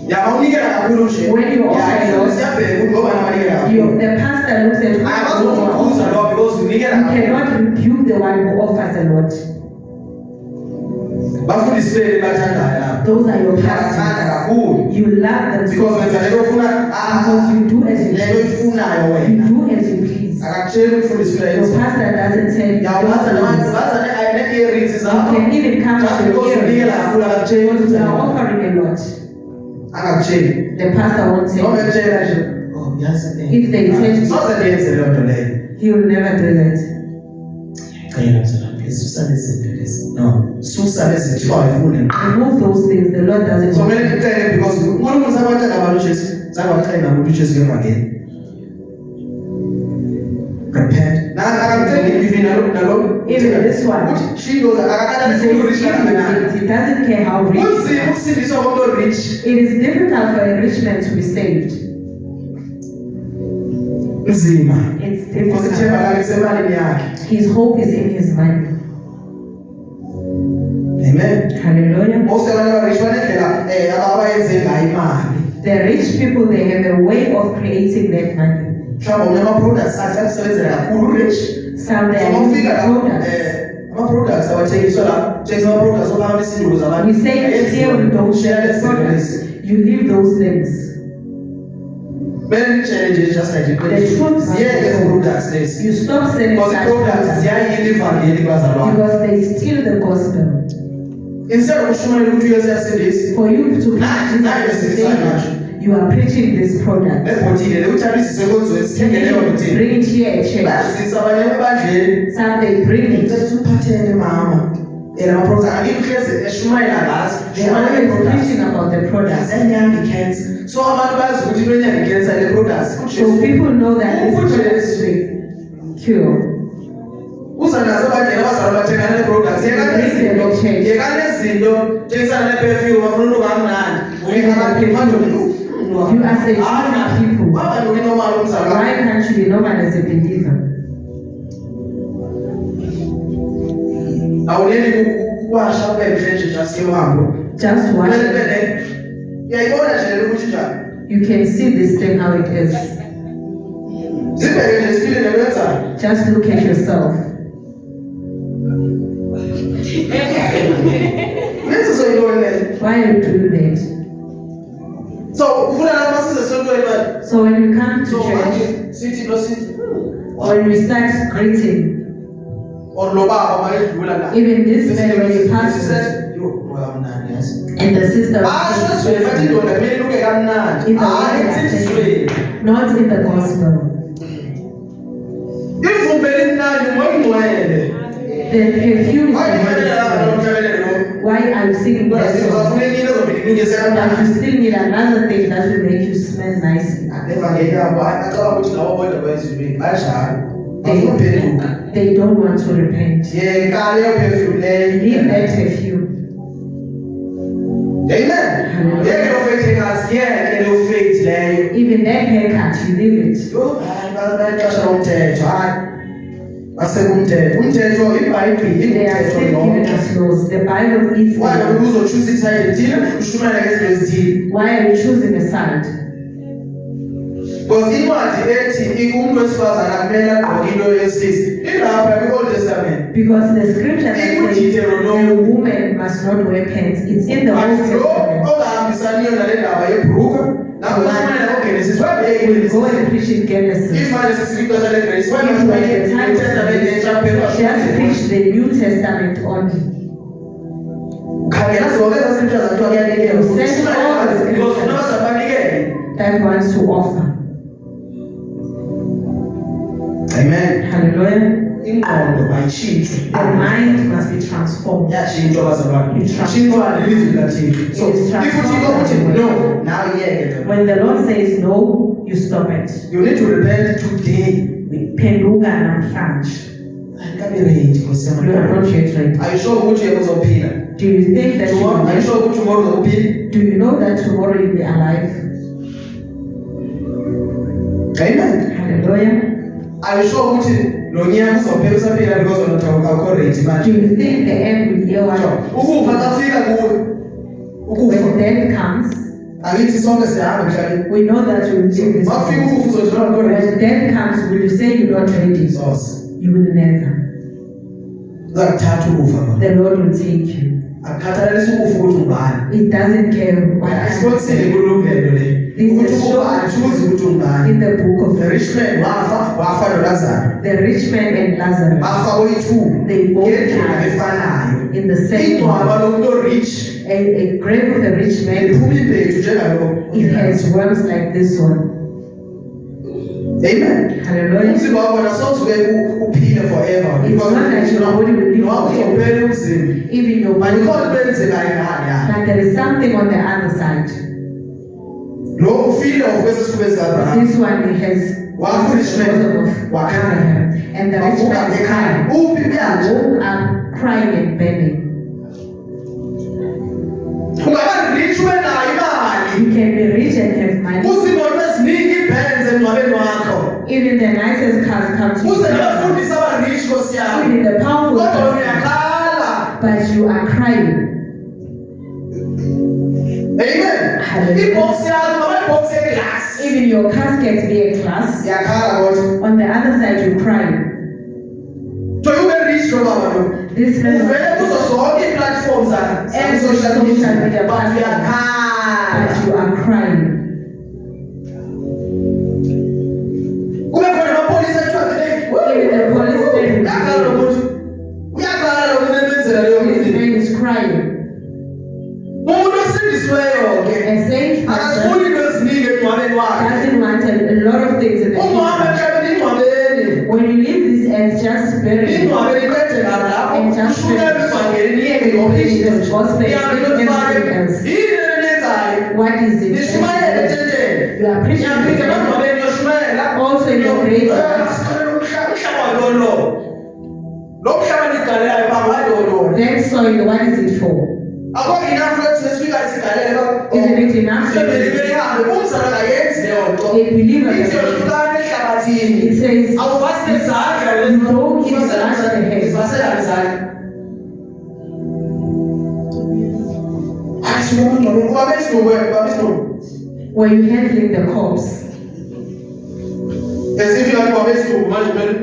Yaba unikela kakhulu nje. When you offer Lord, siyabheka ngoba nabanikela kakhulu. the pastor looks at who Abazokubuza lo because unikela you kakhulu. cannot rebuke the one who offers a lot. Bafundisele bathandayo lapho. Those are your Bathanda pastors. kakhulu. You love them Because wenza lento ofuna because you do as you lento please. ifunayo You wena. do as you please. Akakutsheli umfundisi Your uyenza. pastor doesn't tell you. Yawaza nabantu You baza ne-earrings zabo. can even come Just to because your unikela ears kakhulu akakutsheli because ukuthi you are offering a lot. akakutsheli. The pastor won't tell Noma you. ekutshela nje, oh yazi If they tell you, soze ndiyenze leyo nto leyo. he will never do that. Cela mzala phezulu, susa lezi zinto lezi. No, susa lezi zinto awayifuni. Remove those things. The Lord doesn't So want. kumele ngicele because uNkulunkulu sabatshela abantu uJesu, sakwacela umuntu uJesu ngevangeli. Repent. Na akamtheni even nalo. Even this one. Uthi she goes He akakade says rich kangakanani. he doesn't care how rich. Kunzima ukusindiswa komuntu rich. It is difficult for a rich man to be saved. Nzima. It's Because ithemba difficult. lakhe lisemalini yakhe. His hope is in his money. Amen. Hallelujah. Most abantu abarich banendlela abayenze ngayo imali. The rich people, they have a way of creating that money. Mhlawumbe ama-products athi asebenzela kakhulu rich. Some they are using Ufika la products. ama-products awathengiswa la, thengisa ama-products ophakama izinduku zabantu. We say still don't share the products. You leave those things. Kumele ngitshele nje just like The truth ziyeke is ezi-products lezi. you stop selling Because such i-products products ziyayila ivangeli kubazalwane. because they steal the gospel. Instead of ushumayela ukuthi uyosiyasindisa, For you to Nathi preach Jesus siyisayinayo. Savior, you are preaching this product. lebhotile lewuthabisise konzweni sithenge leyo bhotile. Bring it here at church. Bayazisa abanye ebandleni. Some they bring it. Ngicela uphathele mama. Lama-products angihlezi eshumayela ngazo. They are always preaching about the products. Zenyanga i-cancer. So abantu bazi ukuthi into enyanga i-cancer le products. So people know that this products will cure. Uza nazo abadala abazalwa bathengana ne-products. Yekane izinto thengisana ne-perfume bafuna ungamnandi. You are saying people. Why Why can't you be normal as a believer? awuleli ukuwasha ubemhle nje just yohambo. Just watch. Uyayibona nje lelo ukuthi njani. You can see this thing how it is. Zibheke nje sibili nelwenzayo. Just look at yourself. Lenze soyibona leyo. Why are you doing that? So ufuna la masize sontweni manje. So when you come to So church, manje sithi lo sithi when we start greeting, or lo baba bayedlula la. even this man when he passes, yo kamnandi yazi. and the sister, Basho sizwe bathi indoda kumele iluke kamnandi. in the Hayi way sizwe. not in the gospel. Ivumbe limnandi moyingcwele. The perfume is Hayi the fanele la gospel. nomhlabelelo lo. Why are you singing that song? Uzafuna enye ezobe ilungise But kamnandi. you still need another thing that will make you smell nicely. Evangeli yabo acaba ukuthi labo bodwa bayizwile bashaya. Bafuna uphenduka. They don't want to repent. Yeka leyo perfume leyo. Leave that perfume. Amen. Yeke lo faith has yeke lo faith leyo. Even that haircut, you leave it. Yo bayaqasha umthetho hayi. Basekumthetho. Umthetho iBhayibheli They are still umthetho giving lo. us laws. The Bible is Why the don't you choose iside ethile ushumela ngezinto ezithile? Why are you choosing a side? Because incwadi ethi umuntu wesifazane akumele agqoke into yesilisa ilapha kwi-Old Testament. Because the scripture that says a woman must not wear pants, it's in the Old Lo Testament. ongahambisaniyo nale ndaba yebhruka lapho ushumela ngoGenesis wabeke We'll go and preach in Genesis. imali sesifika leGrace If we have the time to just preach the New Testament only. khangela zonke eza scriptures zakuthiwa kuyanikela because unabazabanikele. That wants to offer. Amen. Hallelujah. ingqondo ayitshintshwe. The mind must be transformed. Yatshintshwa bazalwane. It transforms. Tshintshwa lelizwi likaThixo. So It is if uthi transformed. ukuthi no, now yeke. When the Lord says no, you stop it. You need to repent today. Phenduka namhlanje. Ayikabi ready Nkosi You are yami. not yet ready. Are you sure ukuthi uzophila? Do you think that you Tomorrow, are you will? sure ukuthi tomorrow uzophila? Do you know that tomorrow you'll be alive? Amen. Hallelujah. Are you sure ukuthi lo nyaka uzophela usaphila because wena awukho ready Do manje? you think the end will be over? Ukufa kafika kuwe. Ukufa. When death comes, Akithi sonke siyahamba emhlabeni. we know that we will leave this Mafika world. ukufa uzojona awukho ready. When death comes, will you say you're not ready? Sos. You will never. Uzakuthatha ukufa manje. The Lord will take you. Akukhathalisi ukufa ukuthi ungubani. It doesn't care what Asibonisile happens. kulungelo le. This Ukuthi is ukufa akuthi ukuthi ungubani. In the book of The rich man wafa noLazarus. the rich man and Lazarus, Bafa oyi-2. they both Ngendlela died efanayo. in the same Ingcwaba way. lomuntu o-rich A grave of the rich man, liphuma impethu njengalo. it has worms like this one. Amen. Hallelujah. Umzimba wakho nasozuke uphile forever. It's not that your body will live Noma forever. uzophela umzimba. Even your But body, ikhona kwenzekayo ngale. but there is something on the other side. Lo ufile kwesi sikhube sikaAbraham. This one has Wafa rich man. Abraham, and the rich Wavuka man ekhaya. Uphi kuyanje? woke up crying and begging. Ungaba rich wenayo imali. You can be rich and have money. Uzimoto eziningi iBenz emngcwabeni wakho. Even the nicest cars come to Uze you. nabafundisa aba-rich Nkosi yami. Even the powerful Kodwa cars, uyakhala. but you are crying. Amen. Hallelujah. Ibox yakho ngaba ibox eglass. Even your casket be a glass. Uyakhala kodwa. On the other side, you cry. So you be rich lo baba lo. This man Uvele kuzo zonke ii-platforms Every social media but platform. uyakhala. but you are crying. Kube khona amapolisa athiwa hey, Even the policeman, uyakhala lo muntu. Uyakhala lo muntu emenzela leyo this nto. man is crying. Umuntu osindisiweyo-ke A saint person akasifuni into eziningi emngcwabeni wakhe. doesn't want a lot of things in the Ungahamba kingdom. emhlabeni ingcwabeni. When you leave this earth, just bury it. Ingcwabeni kwenzeka lapho And just ushukela evangeli niyeke yonke preach into. the gospel, Nihambe everything nifake else. yini eniyenzayo. What is it? Nishumayele tetele. You are preaching Niyaphinda the gospel. emangcwabeni yoshumayela. Also in your grave. Umhlaba lolo. Lo mhlaba nigalelayo baba lolo. That soil, what is it for? Akho enough ukuthi nesifika sigalele Isn't it enough? Mhlabeni beyihambe umzala kayenzi leyo nto. A believer Ithi does it. yohlukane ehlabathini. It says, Awuvasi nezandla You don't give the last the head. Ivasela nezandla. Ayisuke emangcwabeni. Ubabesinombe. when you handling the corpse, Esifika ubabesinombe manje kumele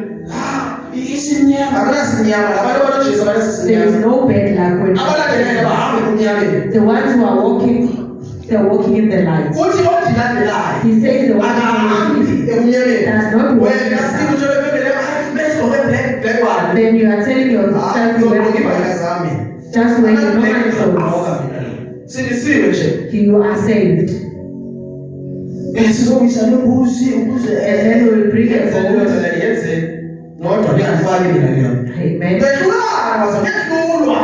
isimnyama. Akunasimnyama. Labantu abanojesu there is abanasisimnyama. no bad luck when Abalandelayo bahambe kumnyameni. the ones who are walking, they're walking in the light. Uthi odilandelayo. He says the one who Akahambi is emnyameni. does not walk in Wena the sithi light. uthi webebele besigqoke black one. Then you are telling yourself you Ngizogqoka wear ibhayila zami. just wear your normal clothes. Sindisiwe nje. You are saved. Sizobisa lembuzi ukuze And then we will bring it forward. yenze. Nodwa ngiyafaki mina leyo. Amen. Behlukana bazakuhlulwa.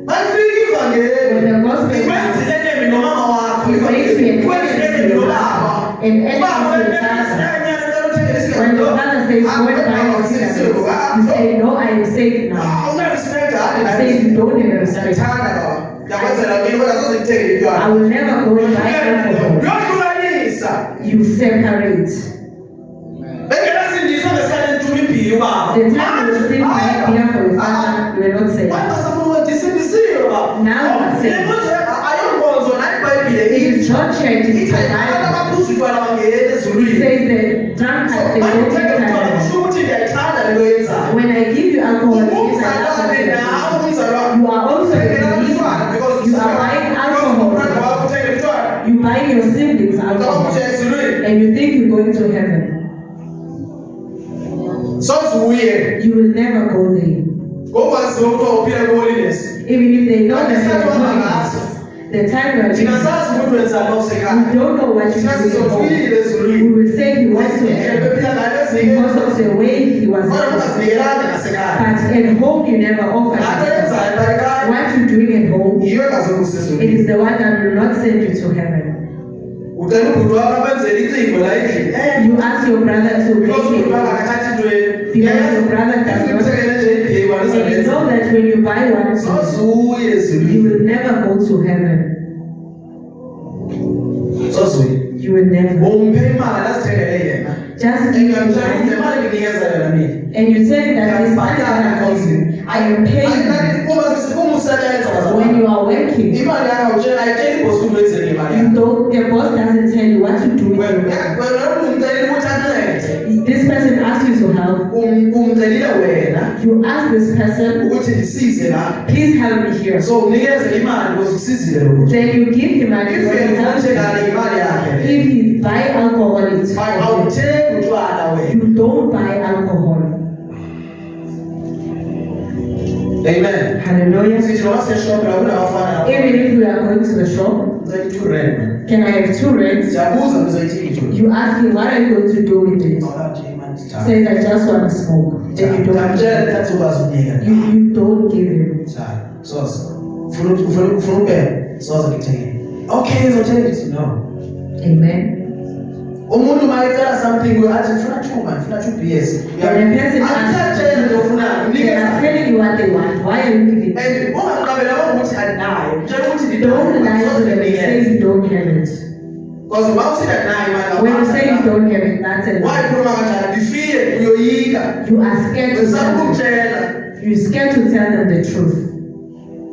Bayifika ivangeli. When the gospel Ikwenzile nemi nomama wakho. It makes me Ikwenzile nemi nobaba. and Ubaba anything wena when the father says, go and buy your cigarettes, you say, no, I am saved now. It says you don't have respect. I will never go and buy alcohol. You separate. The time you still buy beer for your father, you will not say. Now you are saved. It is John church, it is the Bible. It says that drunkards, they don't get tired. When I give you alcohol, it means I love you. You are also a believer. You are buying alcohol. You buy your siblings alcohol. And you think you're going to heaven. You will never go there. Even if they know that you're going, The time you are thina living, sazi umuntu wenzani we osekhaya. don't know what Thina you do at home. sizothukile We ezulwini. will say he wants to heaven Bephila ngayo ezinye because of the way he was. kodwa ungazinikelanga nasekhaya. But at home you never offer. Laa nto yenzayo phaa ekhaya What you're doing at home, yiyo engazokusa it ezulwini. is the one that will not send you to heaven. Ucela ubhuti wakho abenzele icingo la endlini. You ask your brother to Because make ubhuti wakho it. akathathi ntweni. Because your brother does not. Ufike nje ibheyi And you walizalenza. know that when you buy one, Sozuye you ezulwini. will never go to heaven. Sozuye. You will never. Umpe imali azithengele yena. Just give him Engamtshela money. imali nginikeza yona mina. And you say that this money that I'm giving, I am paying you. Uma usebenza When you are working. imali yakho utshela ayitsheli ibhosi ukuthi wenzeni imali You yakho. don't, the boss doesn't tell you what to do with your money. Wena umcelile ukuthi ancede. This person asks you to help. Umcelile wena You ask this person, ukuthi ndisize la. please help me here. So unikeze imali ukuze usizile lo muntu. Then you give him money. If When you yena help him, uthengale imali yakhe. if he buy alcohol, it's for him. Awuthengi utshwala wena. You don't buy alcohol. Amen. Hallelujah. Sithi noma seshop la kunabafana. Even if we are going to the shop, Uzoyithi 2 rand man. can I have 2 rands? Siyabuza uzoyithi 2. You ask him, what are you going to do with it? Says, I just want to smoke. Then you don't. Ngamtshela thathi ukwazi ukunika. You don't give him. Soze. Ufuna ubheka. Soze ngikuthengele. Okay, ngizothenga it. No. Amen. Umuntu mayicela something athi ngifuna 2 man, ngifuna 2 beers. When a person Akuthatshela nje ufunani. they are Unikeza. telling you what they want. Why are you giving? And ungaqabela ukuthi andinayo. Mtshela ukuthi Don't lie to them and say you don't have it. Because uma usithi andinayo imali. When you say you don't have it, that's a Why lie. ukhuluma kanjani? Ngifile uyoyika. You are scared to Wesaba tell them. ukutshela. You're scared to tell them the truth.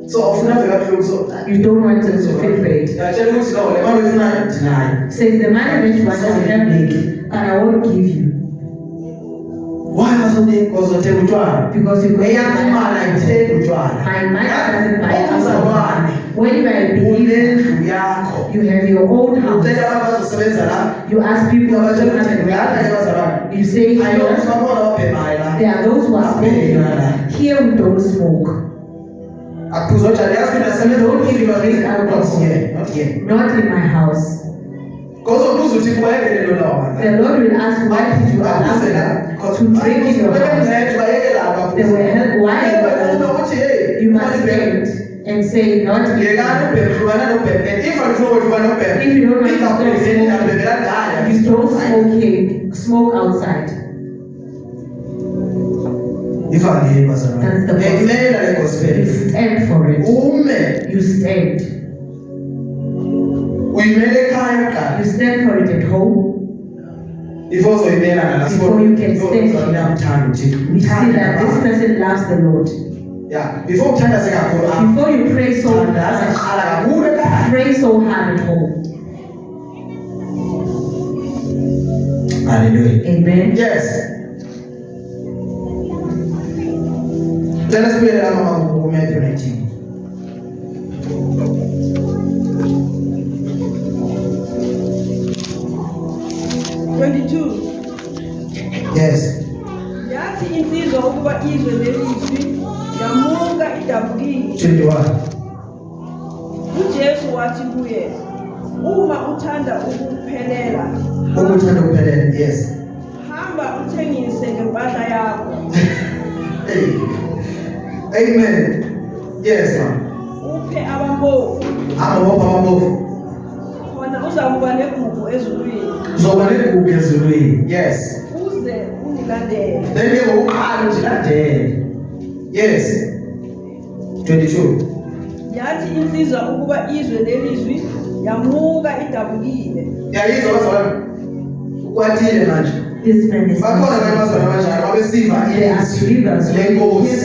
So ufuna veka kabuhlungu so. You don't want them to feel bad. Ngiyatshela ukuthi no, le mali uyifunayo ndinayo. Says the money that you want to have, but I won't give you Why wasn't uzothenga utshwala? because you Eyami imali ayithengi utshwala. my money doesn't buy Uzalwane. alcohol. When you are a believer, Unendlu yakho. you have your own house. Ucela abantu bazosebenza la. You ask people to Uyabatshela come ukuthi and ngiyala work. abazalwane. You say I know here, ukuthi bakhona ababhemayo la. there are those who are smoking. Here we don't smoke. Akuphuza utshwala yazi ukuthi asebenza Don't ukuthi even not drink alcohol. here, not here. Not in my house. Because ubuza uthi kubayekele lo lawa bantu. The Lord will ask, why did you allow them to drink in your house? They will help. Why? You must stand and say, not here. If you don't want to smoke, you don't smoke here. Smoke outside. That's the gospel. You stand for it. You stand. You stand for it at home. Before you can stand, you see that this person loves the Lord. Yeah. Before you pray so hard, pray so hard at home. Hallelujah. Amen. Yes. Let us pray about Matthew 19. Yes. Yathi insizwa ukuba izwe lelizwi yamuka idabukile. 21. uJesu wathi kuye, uma uthanda ukuphelela, Ukuthanda ukuphelela. Yes. hamba uthengise ngempahla yakho. Amen. Yes, ma'am. Uphe abampofu, Amabopha. khona uzakuba negugu ezulwini. Zoba negugu ezulwini. Yes. Uze ungilandele. Then ke ngokuqala nje landele. Yes. 22. Yathi insizwa ukuba izwe lelizwi yamuka idabukile. Yayizwa bazalwane. Ukwatile manje. This man is Bakhona abazalwane abanjani abesiva they are believers who hear the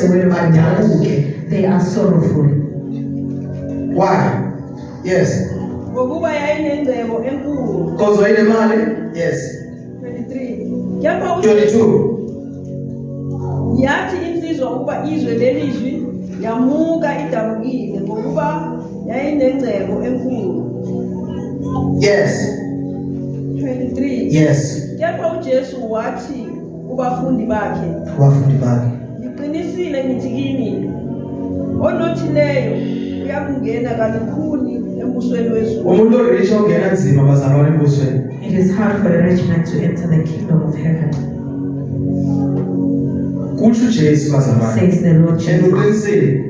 word of God. They are sorrowful. Why? Yes. Ngokuba yayinengcebo enkulu. Because wayine mali? Yes. 23. Kepha 22. yathi insizwa ukuba izwe lelizwi yamuka idabukile ngokuba yayinengcebo enkulu. Yes. 23. Yes. Kepha uJesu wathi kubafundi bakhe, Abafundi bakhe. ngiqinisile ngithi kini, onothileyo uyakungena kalukhuni embusweni wezulu. Umuntu orich ongena nzima bazalwane embusweni. It is hard for a rich man to enter the kingdom of heaven, Kutsho uJesu bazalwane. says the Lord Jesus. Uqinisile.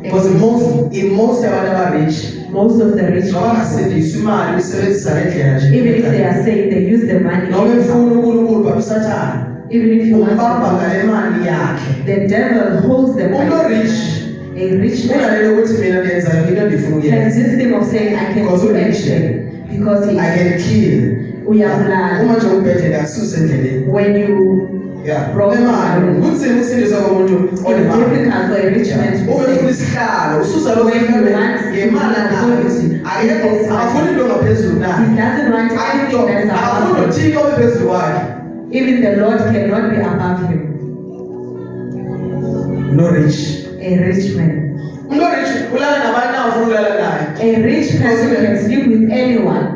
Because most abantu abarich Most of the rich noma people, ngasebenzisa imali isebenzisa ngendlela nje. even if they are saying they use the money, Noma efuna uNkulunkulu babusathana. even if you want Umbamba to, ngale mali yakhe. the devil holds the Umuntu money. orich A rich man ungalelo ukuthi mina ndenza into endifuna has ukuyenza. this thing of saying, I can Because do we're anything because I he can kill. uyabulala. Uma nje ubhedlela akususe endleleni. When you Yeah. Bro. Nemali. Kunzima ukusindisa komuntu it's onemali. difficult for a rich man to Ube be ufuna saved. isihlalo, ususa lokho When you ngemali want nayo. Akekho akafuni into ngaphezulu He nayo. doesn't want anything that is Akafuni above him. uthixo obephezulu kwakhe. Even the Lord cannot be above him. No rich. A rich man. Umuntu orich ulala nabantu na ufuna ukulala naye. A rich person can sleep with anyone.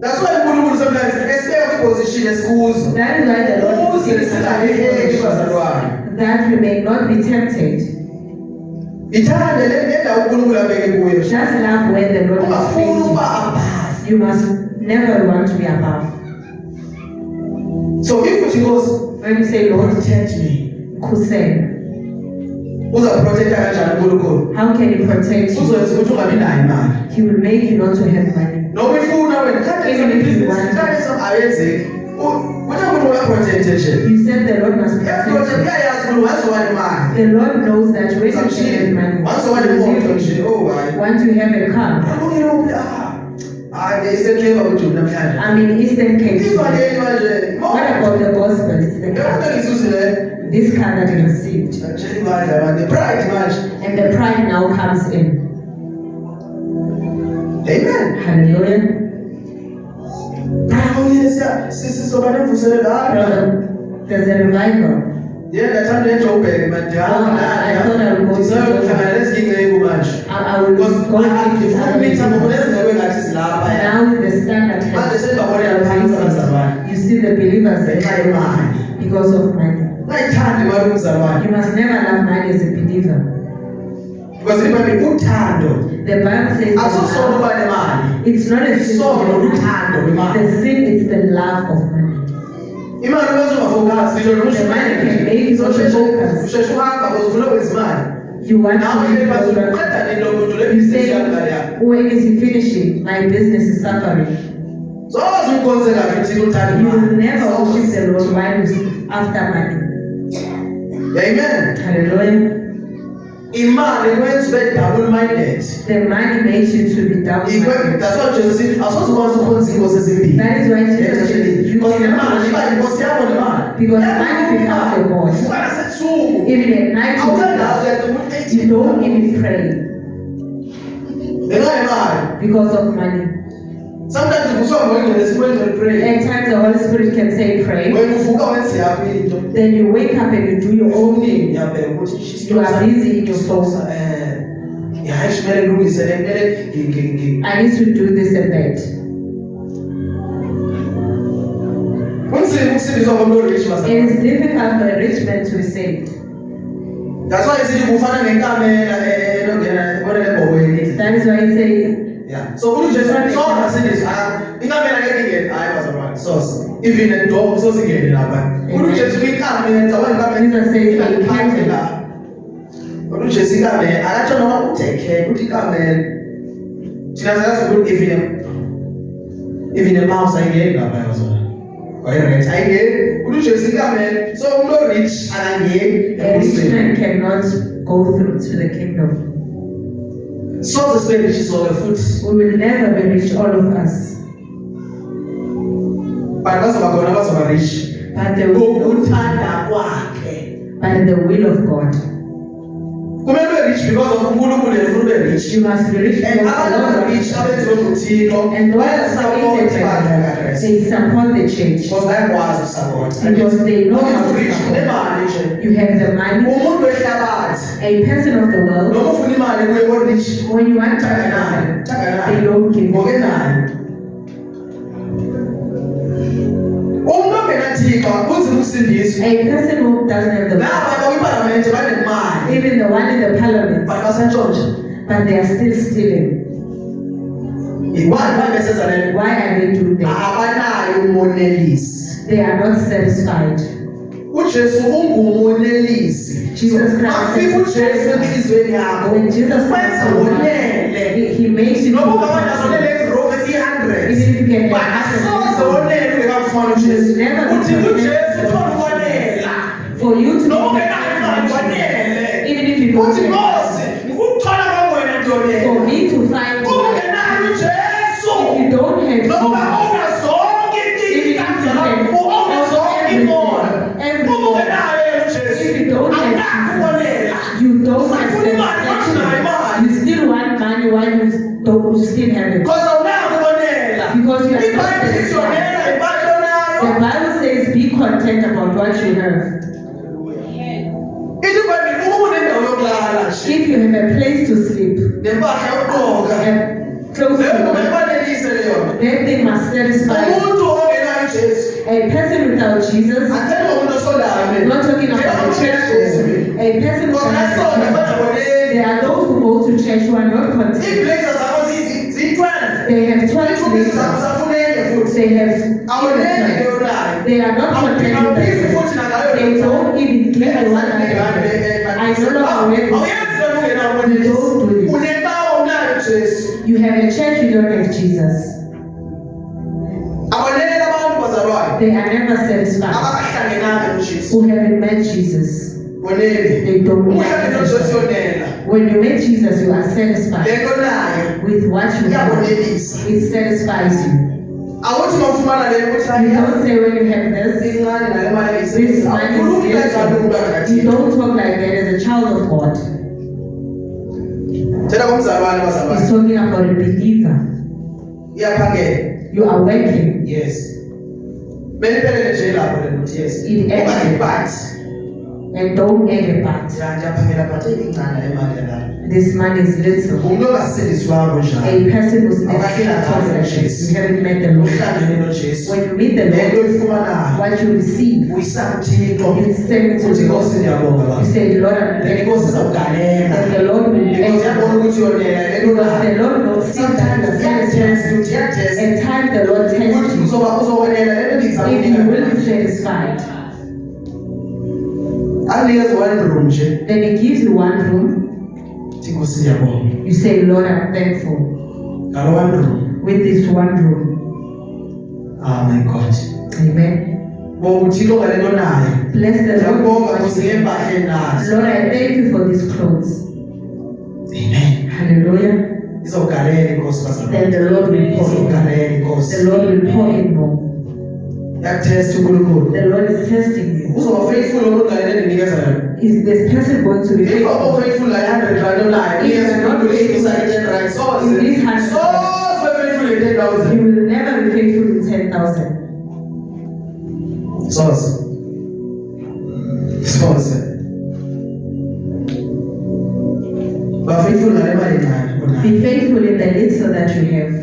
That's why uNkulunkulu sometimes esibeka kwiposition esikuzo. That is why the Lord is Ukuze singalaheki bazalwane. that we may not be tempted. Ithande le ndawo uNkulunkulu abeke kuyo. Just love where the Lord is Ungafuni placing ukuba you. above. You must never want to be above. So if uthi Nkosi, When you say, Lord, protect me. Kusem, Uza protect kanjani uNkulunkulu? how can he protect you? Uzoyenza ukuthi ungabi nayo imali. He will make you not to have money. Noma ifuna wena kade Even if you business want. kade ayenzeki. Kuthi umuntu uyaprotect nje. You said the Lord must protect Uyaprotect you. uyayazi ukuthi wazoba nemali. The Lord knows that when you have money, Wazoba nemoto nje. Oh hayi. once you have a car, Akukho ukuthi hayi isehleba ukuthi namhlanje. I'm in Eastern Cape. Ivangeli manje. What about the gospel? It's the car. Yabona ngizuzile. This car that you received. Ngitshela imali abantu. Pride manje. And the pride now comes in. Amen. Hallelujah. Sizoba nemvuselelo hayi. Brother, there's a revival. Yena ngathanda eJoburg madala. I thought I would go to Sizohlangana nezinkinga eku manje. I will Because go into this ngifuna umitha ngoba lezinto engathi zilapha. now with the standard Manje sengabona phansi bazalwane. you see the believers Ngenxa yemali. because of money. Ungayithandi imali umzalwane. You must never love money as a believer. Because ibhayibheli uthando. The Bible says Akusona uba nemali. it's not a sin. Isono luthando lwemali. The sin is the love of money. Imali bezungafocus ngisho The money can make you not to focus. usheshe uhamba because ufuna ukwenza imali. You want Nawe to vele live bathi your uqeda nini lo muntu le You business say, yakhe ngale. when is he finishing? My business is suffering. So awazi umkhonze kahle uthini uthanda You will imali. never worship the Lord while you after money. Amen. Hallelujah. Imali kwenza ube double minded. The money makes you to be double-minded. That's what Jesus said. Asoze ukwazi ukhonza inkosi ezimbili. That is why Jesus said, you Because cannot nemali iba inkosi yakho nemali. Because money becomes your God. Vuka nasebusuku. Even at night, you wake Awuthandazi up, uyacinga ukuthi you don't even pray ngenxa yemali. because of money. Sometimes uvuswa ngoyingcwele sikwenze pray. At times, the Holy Spirit can say, pray. Wena uvuka wenze yakho into. Then you wake up and you do your own thing. Ngiyabheka ukuthi You are busy in your phone. hayi kumele ngilungise le kumele I need to do this and that. kunzima ukusindiswa komuntu orich It bazalwane. is difficult for a rich man to be saved. That's why sithi kufana nenkamela enongena ebona lebhokweni. That is why I say, Yeah. So umuntu nje so asindiswa inkamela ngeke ingene hayi bazalwane. So even a dog so singene lapha. Umuntu nje uyikamela cawa inkamela Jesus says, "I can't." la. Umuntu nje sikamela akatsho noma utheke uthi ikamela. Thina sayazi ukuthi even a mouse ayingeni lapha bazalwane. Right, ayingeni umuntu nje sikamela. So umuntu orich akangeni a rich ebusweni. man cannot go through to the kingdom. So the spirit is on the foot. We will never be rich, all of us. But bazoba khona bazoba rich. But the will, Ngokuthanda kwakhe. by the will of God. Kumele ube rich because of uNkulunkulu ufuna ube rich. You must be rich And because abantu the Lord abarich is abenziwe nguThixo and those bayasaphotha that ibandla are likaKristu. they support the church Because bayakwazi ukusaphotha. because they know how Umuntu to rich support. unemali nje. You have the money, Umuntu wehlabathi a person of the world. noma ufuna imali kuye ko-rich When you want to Taka nayo. they don't give. ngoke nayo. Umuntu ongenaThixo kunzima ukusindiswa. A person who doesn't have the money, Laba bakwiParliament banemali even the one in the parliament, but basantshontsha. but they are still stealing. Why are they doing that? They are not satisfied. Jesus Christ, when Jesus Christ, he makes you even if you get for you to even if you don't for me to find if you don't have you don't have satisfaction. You still want money while you still have it. Because you are not satisfied. The Bible says be content about what you have. If you have a place to sleep, close to you, then they must satisfy you. A person without Jesus, not talking about the church, a person without Jesus, there are those who go to church who are not content. They have 12 places. They are not content with that. They don't even give the one another. I don't know how it is. You don't do this. You have a church, you don't have Jesus. They are never satisfied. Who haven't met Jesus, they don't want satisfied. When you meet Jesus, you are satisfied with what you have. It satisfies you. You don't say when you have this money is this. You don't talk like that as a child of God. He's talking about a believer. You are working. Yes. It ends. And don't add a part. This money is little. A person who's never seen a person like this. You haven't met the Lord. When you meet the Lord, what you receive, you send it to the Lord. You say, Lord, I'm thankful. And the Lord will bless you. Because the Lord knows that you are satisfied. And time the Lord tests you, if you will be satisfied. Then he gives you one room. You say, Lord, I'm thankful. With this one room. Oh my God. Amen. Bless the Lord. Lord, I thank you for these clothes. Amen. Hallelujah. Then the Lord will pour in. The Lord will pour in more. The Lord is testing you. Is this person going to be faithful? If you are not faithful in this hand, you will never be faithful in 10,000. Source. Be faithful in the little that you have.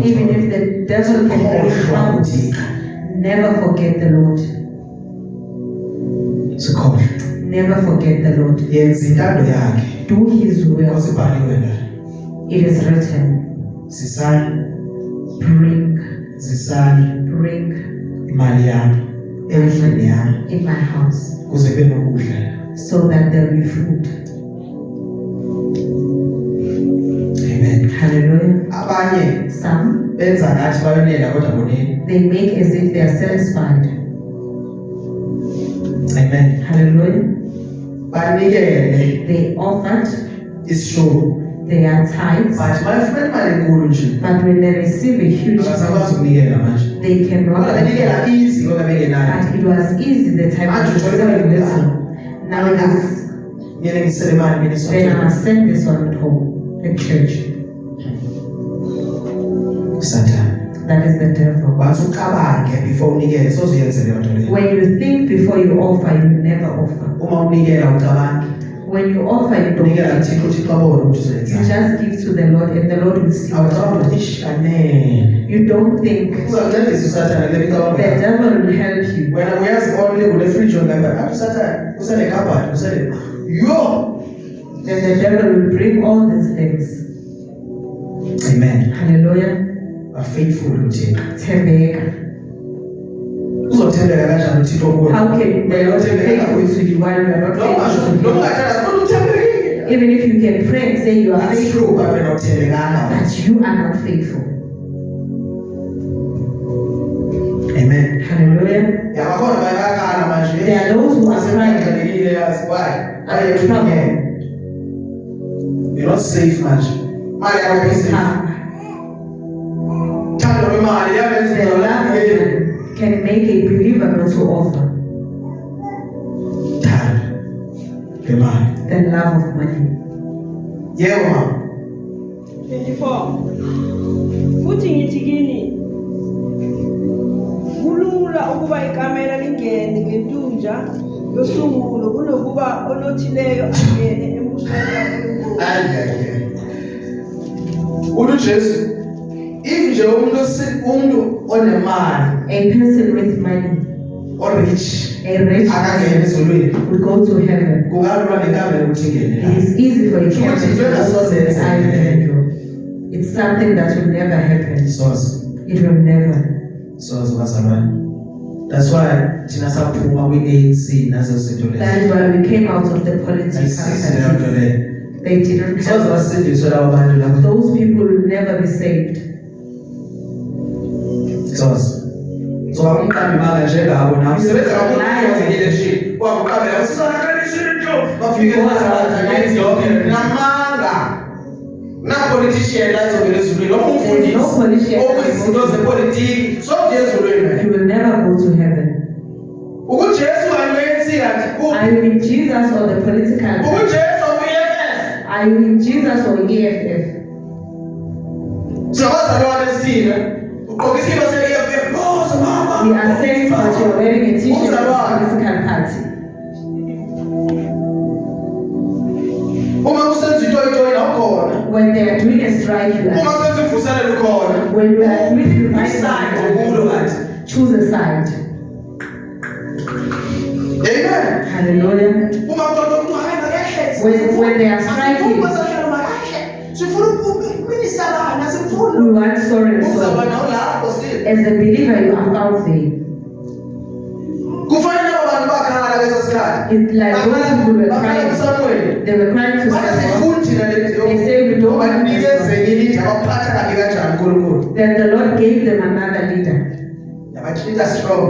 Even if the devil can bring troubles, never forget the Lord. Never forget the Lord. Do His will. It is written. Bring in my house so that there will be food. Hallelujah. Some they make as if they are satisfied. Amen. Hallelujah. They offered. It's true. They are tithes. But when they receive a huge amount, they cannot. But it was easy the time to receive little. Now it is. Then I must send this one at home, at church. Satan. That is the devil. When you think before you offer, you never offer. When you offer, you don't give. You just give to the Lord and the Lord will see what you do. You don't think the devil will help you. then the devil will bring all these things. Amen. Hallelujah. Are faithful uThixo. Thembeka. Uzothembeka kanjani uThixo kuwe? How can you be faithful to you while you are not faithful to him? Even if you can pray and say you are faithful, but you are not faithful. Amen. Hallelujah. There are those who are crying. Why are you trouble? You're not safe much. The love of man can make a believer not to offer. The love of money. Yeah, ma'am. 24. Futhi ngithi kini kulula ukuba ikamela lingene ngentunja yosungulo kunokuba onothileyo angene embusweni kaNkulunkulu. uJesu if nje umuntu onemali, a person with money, or rich, a rich akangena ezulwini would go to heaven. kungalula nekamela ukuthi ingene It is easy for a camel to go to the island. It's something that will never happen. source It will never. bazalwane. That's why thina saphuma kwi-ANC nazo zinto lezi. That is why we came out of the political Asisile loo nto parties. leyo. They didn't Soze have. basindiswe labo bantu labo. Those people will never be saved. Soze. So umqambi manga njengabo nawo sebenza kakhulu election. Kwakuqambela usizakala izinto. Bafike bazathi yonke namanga. Na politician la izongena ezulwini lo umfundisi. No politician. Okuyizinto zepolitiki sokuye ezulwini. You will never go to heaven. UJesu ayenzi kanti. Are you in Jesus or the political party? UJesu uYesu. Are you in Jesus or EFF? Sabazalwane sithina ugqoka isikhipa se-EFF. We are saying that you are wearing a t-shirt of the political party. Uma kusenza into nawukhona. When they are doing a strike, you Uma are. kusenza uvuselelo ukhona. When you are doing a Iside ngokulo kanti. choose a side. Amen. Hallelujah. Uma kutoka umuntu hayi ngeke. When they are striking, Sifuna ukuminister bana sifuna. we want sorry and Uzaba sorry. nawo lapho still. As a believer, you are found there. Kufanele abantu bakhala leso sikhathi. It's like those people were Bakhala crying. kuSamuel. They were crying to Manje someone. sifuthi na lento. They say we don't want this Banikeze one. ngithi abaphatha kabi kanjani uNkulunkulu. Then the Lord gave them another leader Yabatrita strong.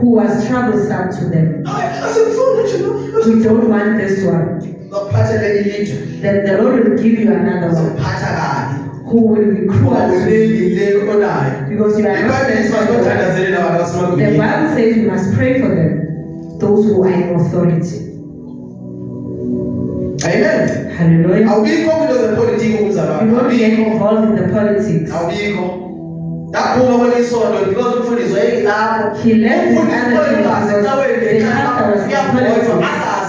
who was troublesome to them. Asifuna nje. We don't want this one. Baphatha lenye lithu. Then the Lord will give you another one Uzophatha kabi. who will be cruel to you Ubalulekile onayo. because you are not IBhayibheli faithful. basibothandazele abantu The basemagunyeni. Bible says we must pray for them, those who are in authority. Amen. Hallelujah. Awubikho kwinto zepolitiki You umzalwane. don't get involved in the politics. Awubikho. Ndaphuma kwelisondo because umfundisi wayelapho. He left his Umfundisi other thing wayelapho because the pastor was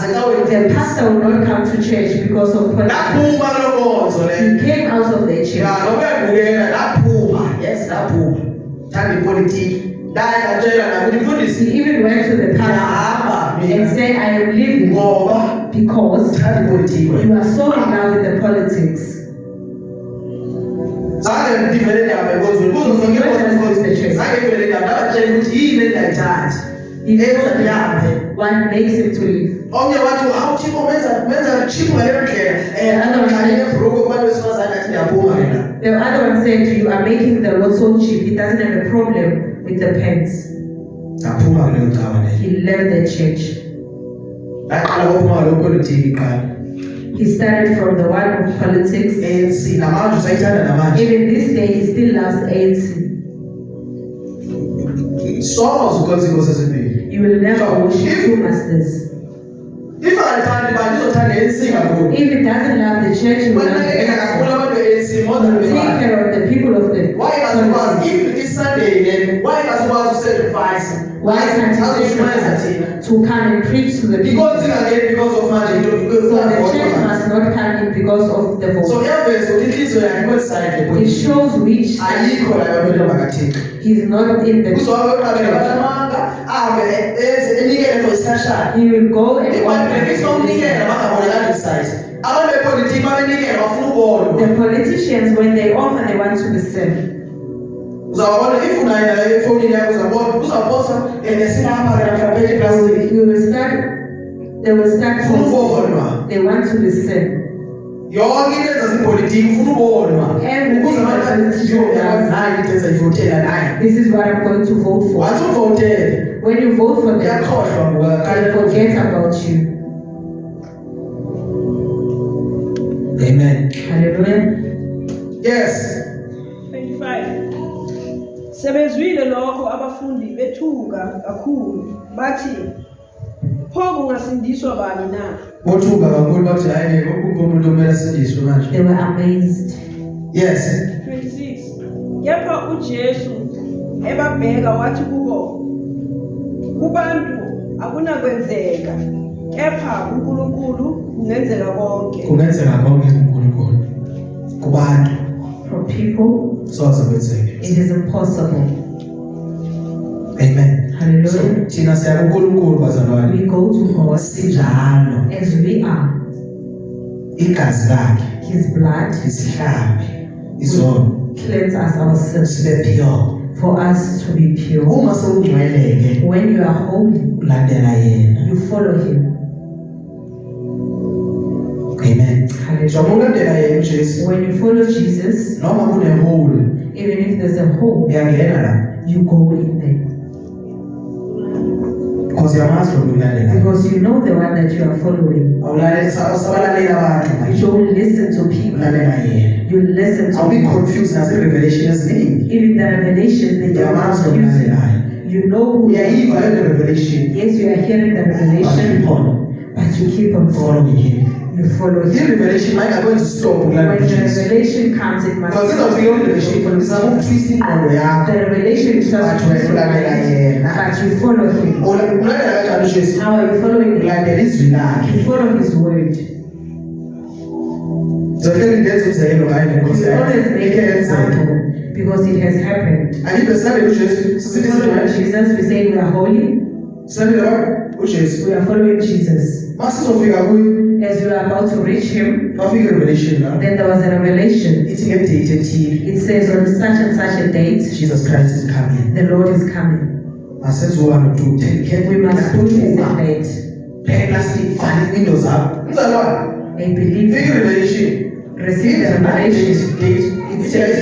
in politics. The pastor will not come to church because of politics. Ndaphuma lokonzo le. He came out of the church. Ya nobebukela ndaphuma. Yes ndaphuma. Thanda ipolitiki. Ndaye ngatshela nakuthi mfundisi He even went to the pastor and said, I am leaving ngoba because thanda ipolitiki. you are so in love with the politics. Zange ndivele ndaba ekozweni. Kuzo zonke izinto zange ndivele ndaba abatshela ukuthi yini endayithanda. He knows what makes him to leave. Omnye wathi awuthixo menza chiphu ngale ndlela. Kanye nebhruko kubantu besifazane athi ndiyaphuma mina. The other one said, you are making the Lord so cheap. He doesn't have a problem with the pants. Ndaphuma kuleyo cawa leyo. He left the church. Ndaqala ngophuma kaloku politiki qala. He started from the one of politics. ANC namanje usayithanda namanje. Even this day, he still loves ANC. Soze ukwenza inkosi ezimbili. You will never worship two masters. If alithandi bani uzothanda ANC kakhulu. If it doesn't love the church, you will love the Banakekela kakhulu church. abantu be-ANC more than Take bebani. care of the people of the Why ngazokwazi even this Sunday then why ngazokwazi usacrifice Why can't he sacrifice to come and preach to the people? Because of magic, because So the church must not come in because of the vote. so It shows which he's not in the church. He will go and the politicians, when they offer, they want to be seen. They will start posting. They want to be seen. This is what I'm going to vote for. When you vote for them, they forget about you. Amen. Hallelujah. Yes. 25. Sebezwile lokho abafundi bethuka kakhulu bathi pho kungasindiswa bani na? They were amazed. Yes. 26. Kepha uJesu ebabheka wathi kubo kubantu akunakwenzeka kepha uNkulunkulu kungenzeka konke. For people, it is impossible. Amen. Hallelujah. We go to God as we are. His blood cleanse us ourselves for us to be pure. When you are holy, you follow him. Amen. Hallelujah. When you follow Jesus, even if there's a hole, you go in there. Because you know the one that you are following. You don't listen to people. You listen to people. Confused as a revelation is Even the revelations that you are confusing. You know who you are. revelation. Yes, you are hearing the revelation, but you keep on Following him. You follow The him. revelation might going to stop. When the revelation comes, it must Because this is the revelation. It's not twisting on the arm. The revelation is just But you follow him. How are you following him? You follow his word. You always make an example because it has happened. Follow Jesus, we say we are holy. We are following Jesus. As we are about to reach him, then there was a revelation. It says on such and such a date, Jesus Christ is coming. the Lord is coming. We must put this in bed and believe, receive the revelation. It says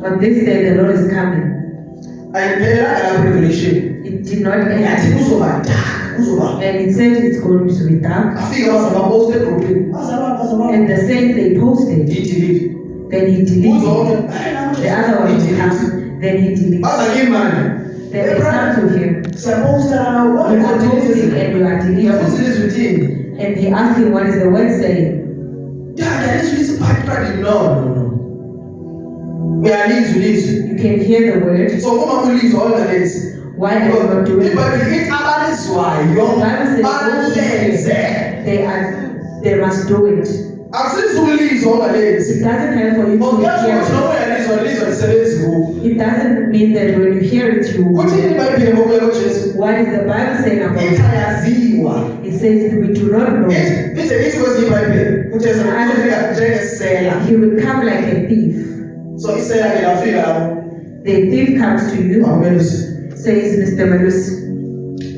on this day the Lord is coming. It did not end. And it said it's going to be dark. And the saints they posted, then he deleted. The other one will come, then he deleted. Then they come to him. You are posting and you are deleting. And they ask him what is the word saying. No. You can hear the word. So Why are you not doing it? The Bible says they must do it. It doesn't help for you to hear it. It doesn't mean that when you hear it, you will. What is the Bible saying about it? It says we do not know. He will come like a thief. So he said, The thief comes to you, says Mr. Malus,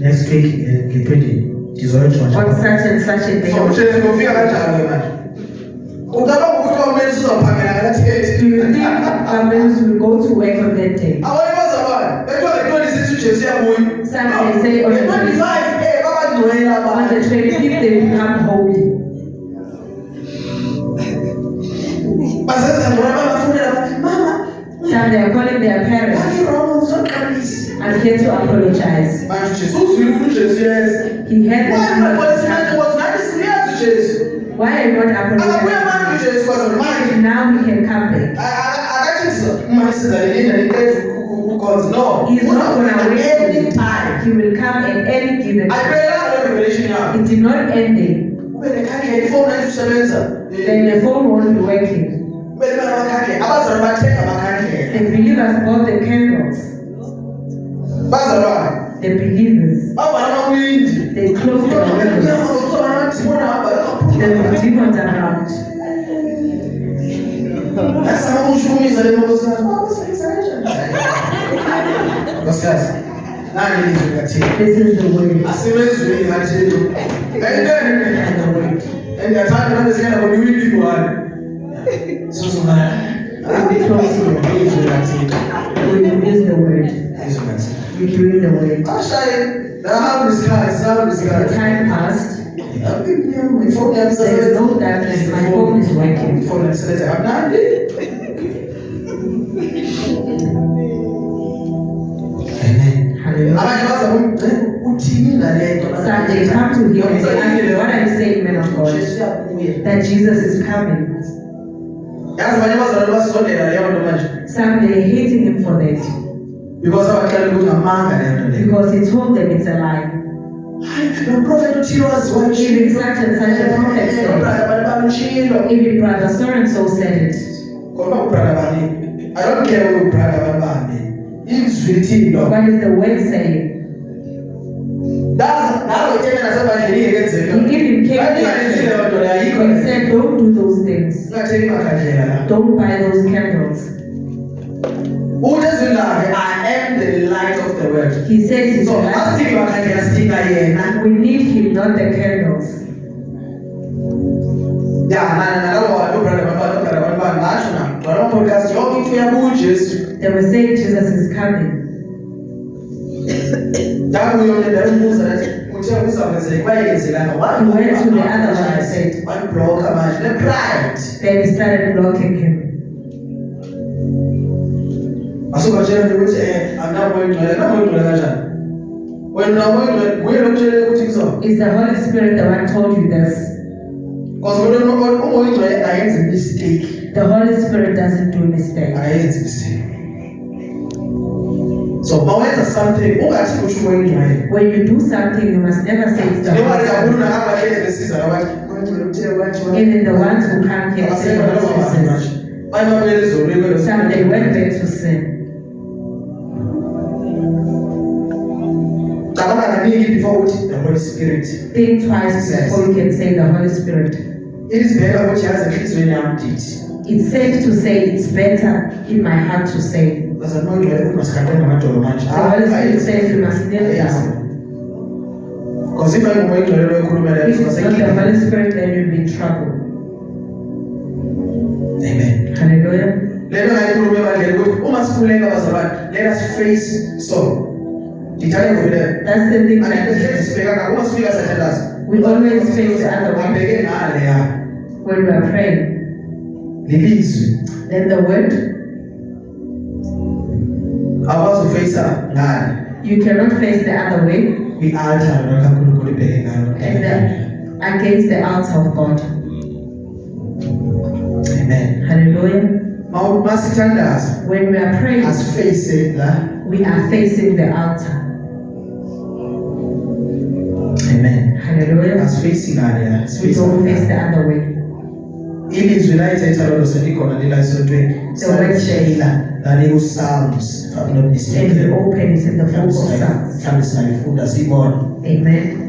next week, get ready. on such and such a day. Do you think Malus will go to work on that day? Some may say on the 25th they will become holy. Some they are calling their parents. I'm here to apologize. He had why are you not apologizing? Now he can come back. No. He's not going to wait any time. He will come at any given time. It did not end there. Then the phone won't be working. The believers bought the candles. The believers. They closed the windows. There were demons around. This is the word. And the time when they when you really one. So we close here. We use the word. We bring the word. The time passed. There is no darkness. My phone is working. Some they come to him and they ask him, what are you saying, man of God? That Jesus is coming. Some they hating him for that. Because he told them it's a lie. Even such and such a prophet said. Even brother so and so said it. I don't care who brother. What is the word saying? He even came and said, don't do those things. Don't buy those candles. I am the light of the world. He says he's the light. We need him, not the candles. They were saying Jesus is coming. He went to the other one and said, then he started blocking him. It's the Holy Spirit that one told you this. The Holy Spirit doesn't do mistakes. So when you do something, you must never say it's the Holy Spirit. Even the ones who come here say some they went back to sin. The Holy Spirit. Think twice before you can say the Holy Spirit. It is better what he has a kids when I'm dead. It's safe to say it's better in my heart to say. The Holy Spirit says you must kneel down. Because if it's not the Holy Spirit, then you'll be in trouble. Amen. Hallelujah. Let us face sorrow. That's the thing that we always face the other way when we are praying. Then the word, you cannot face the other way and against the altar of God. Amen. Hallelujah. When we are praying, we are facing the altar. Amen. Hallelujah. We don't face the other way. The word says, and we open it in the book of Psalms. Amen.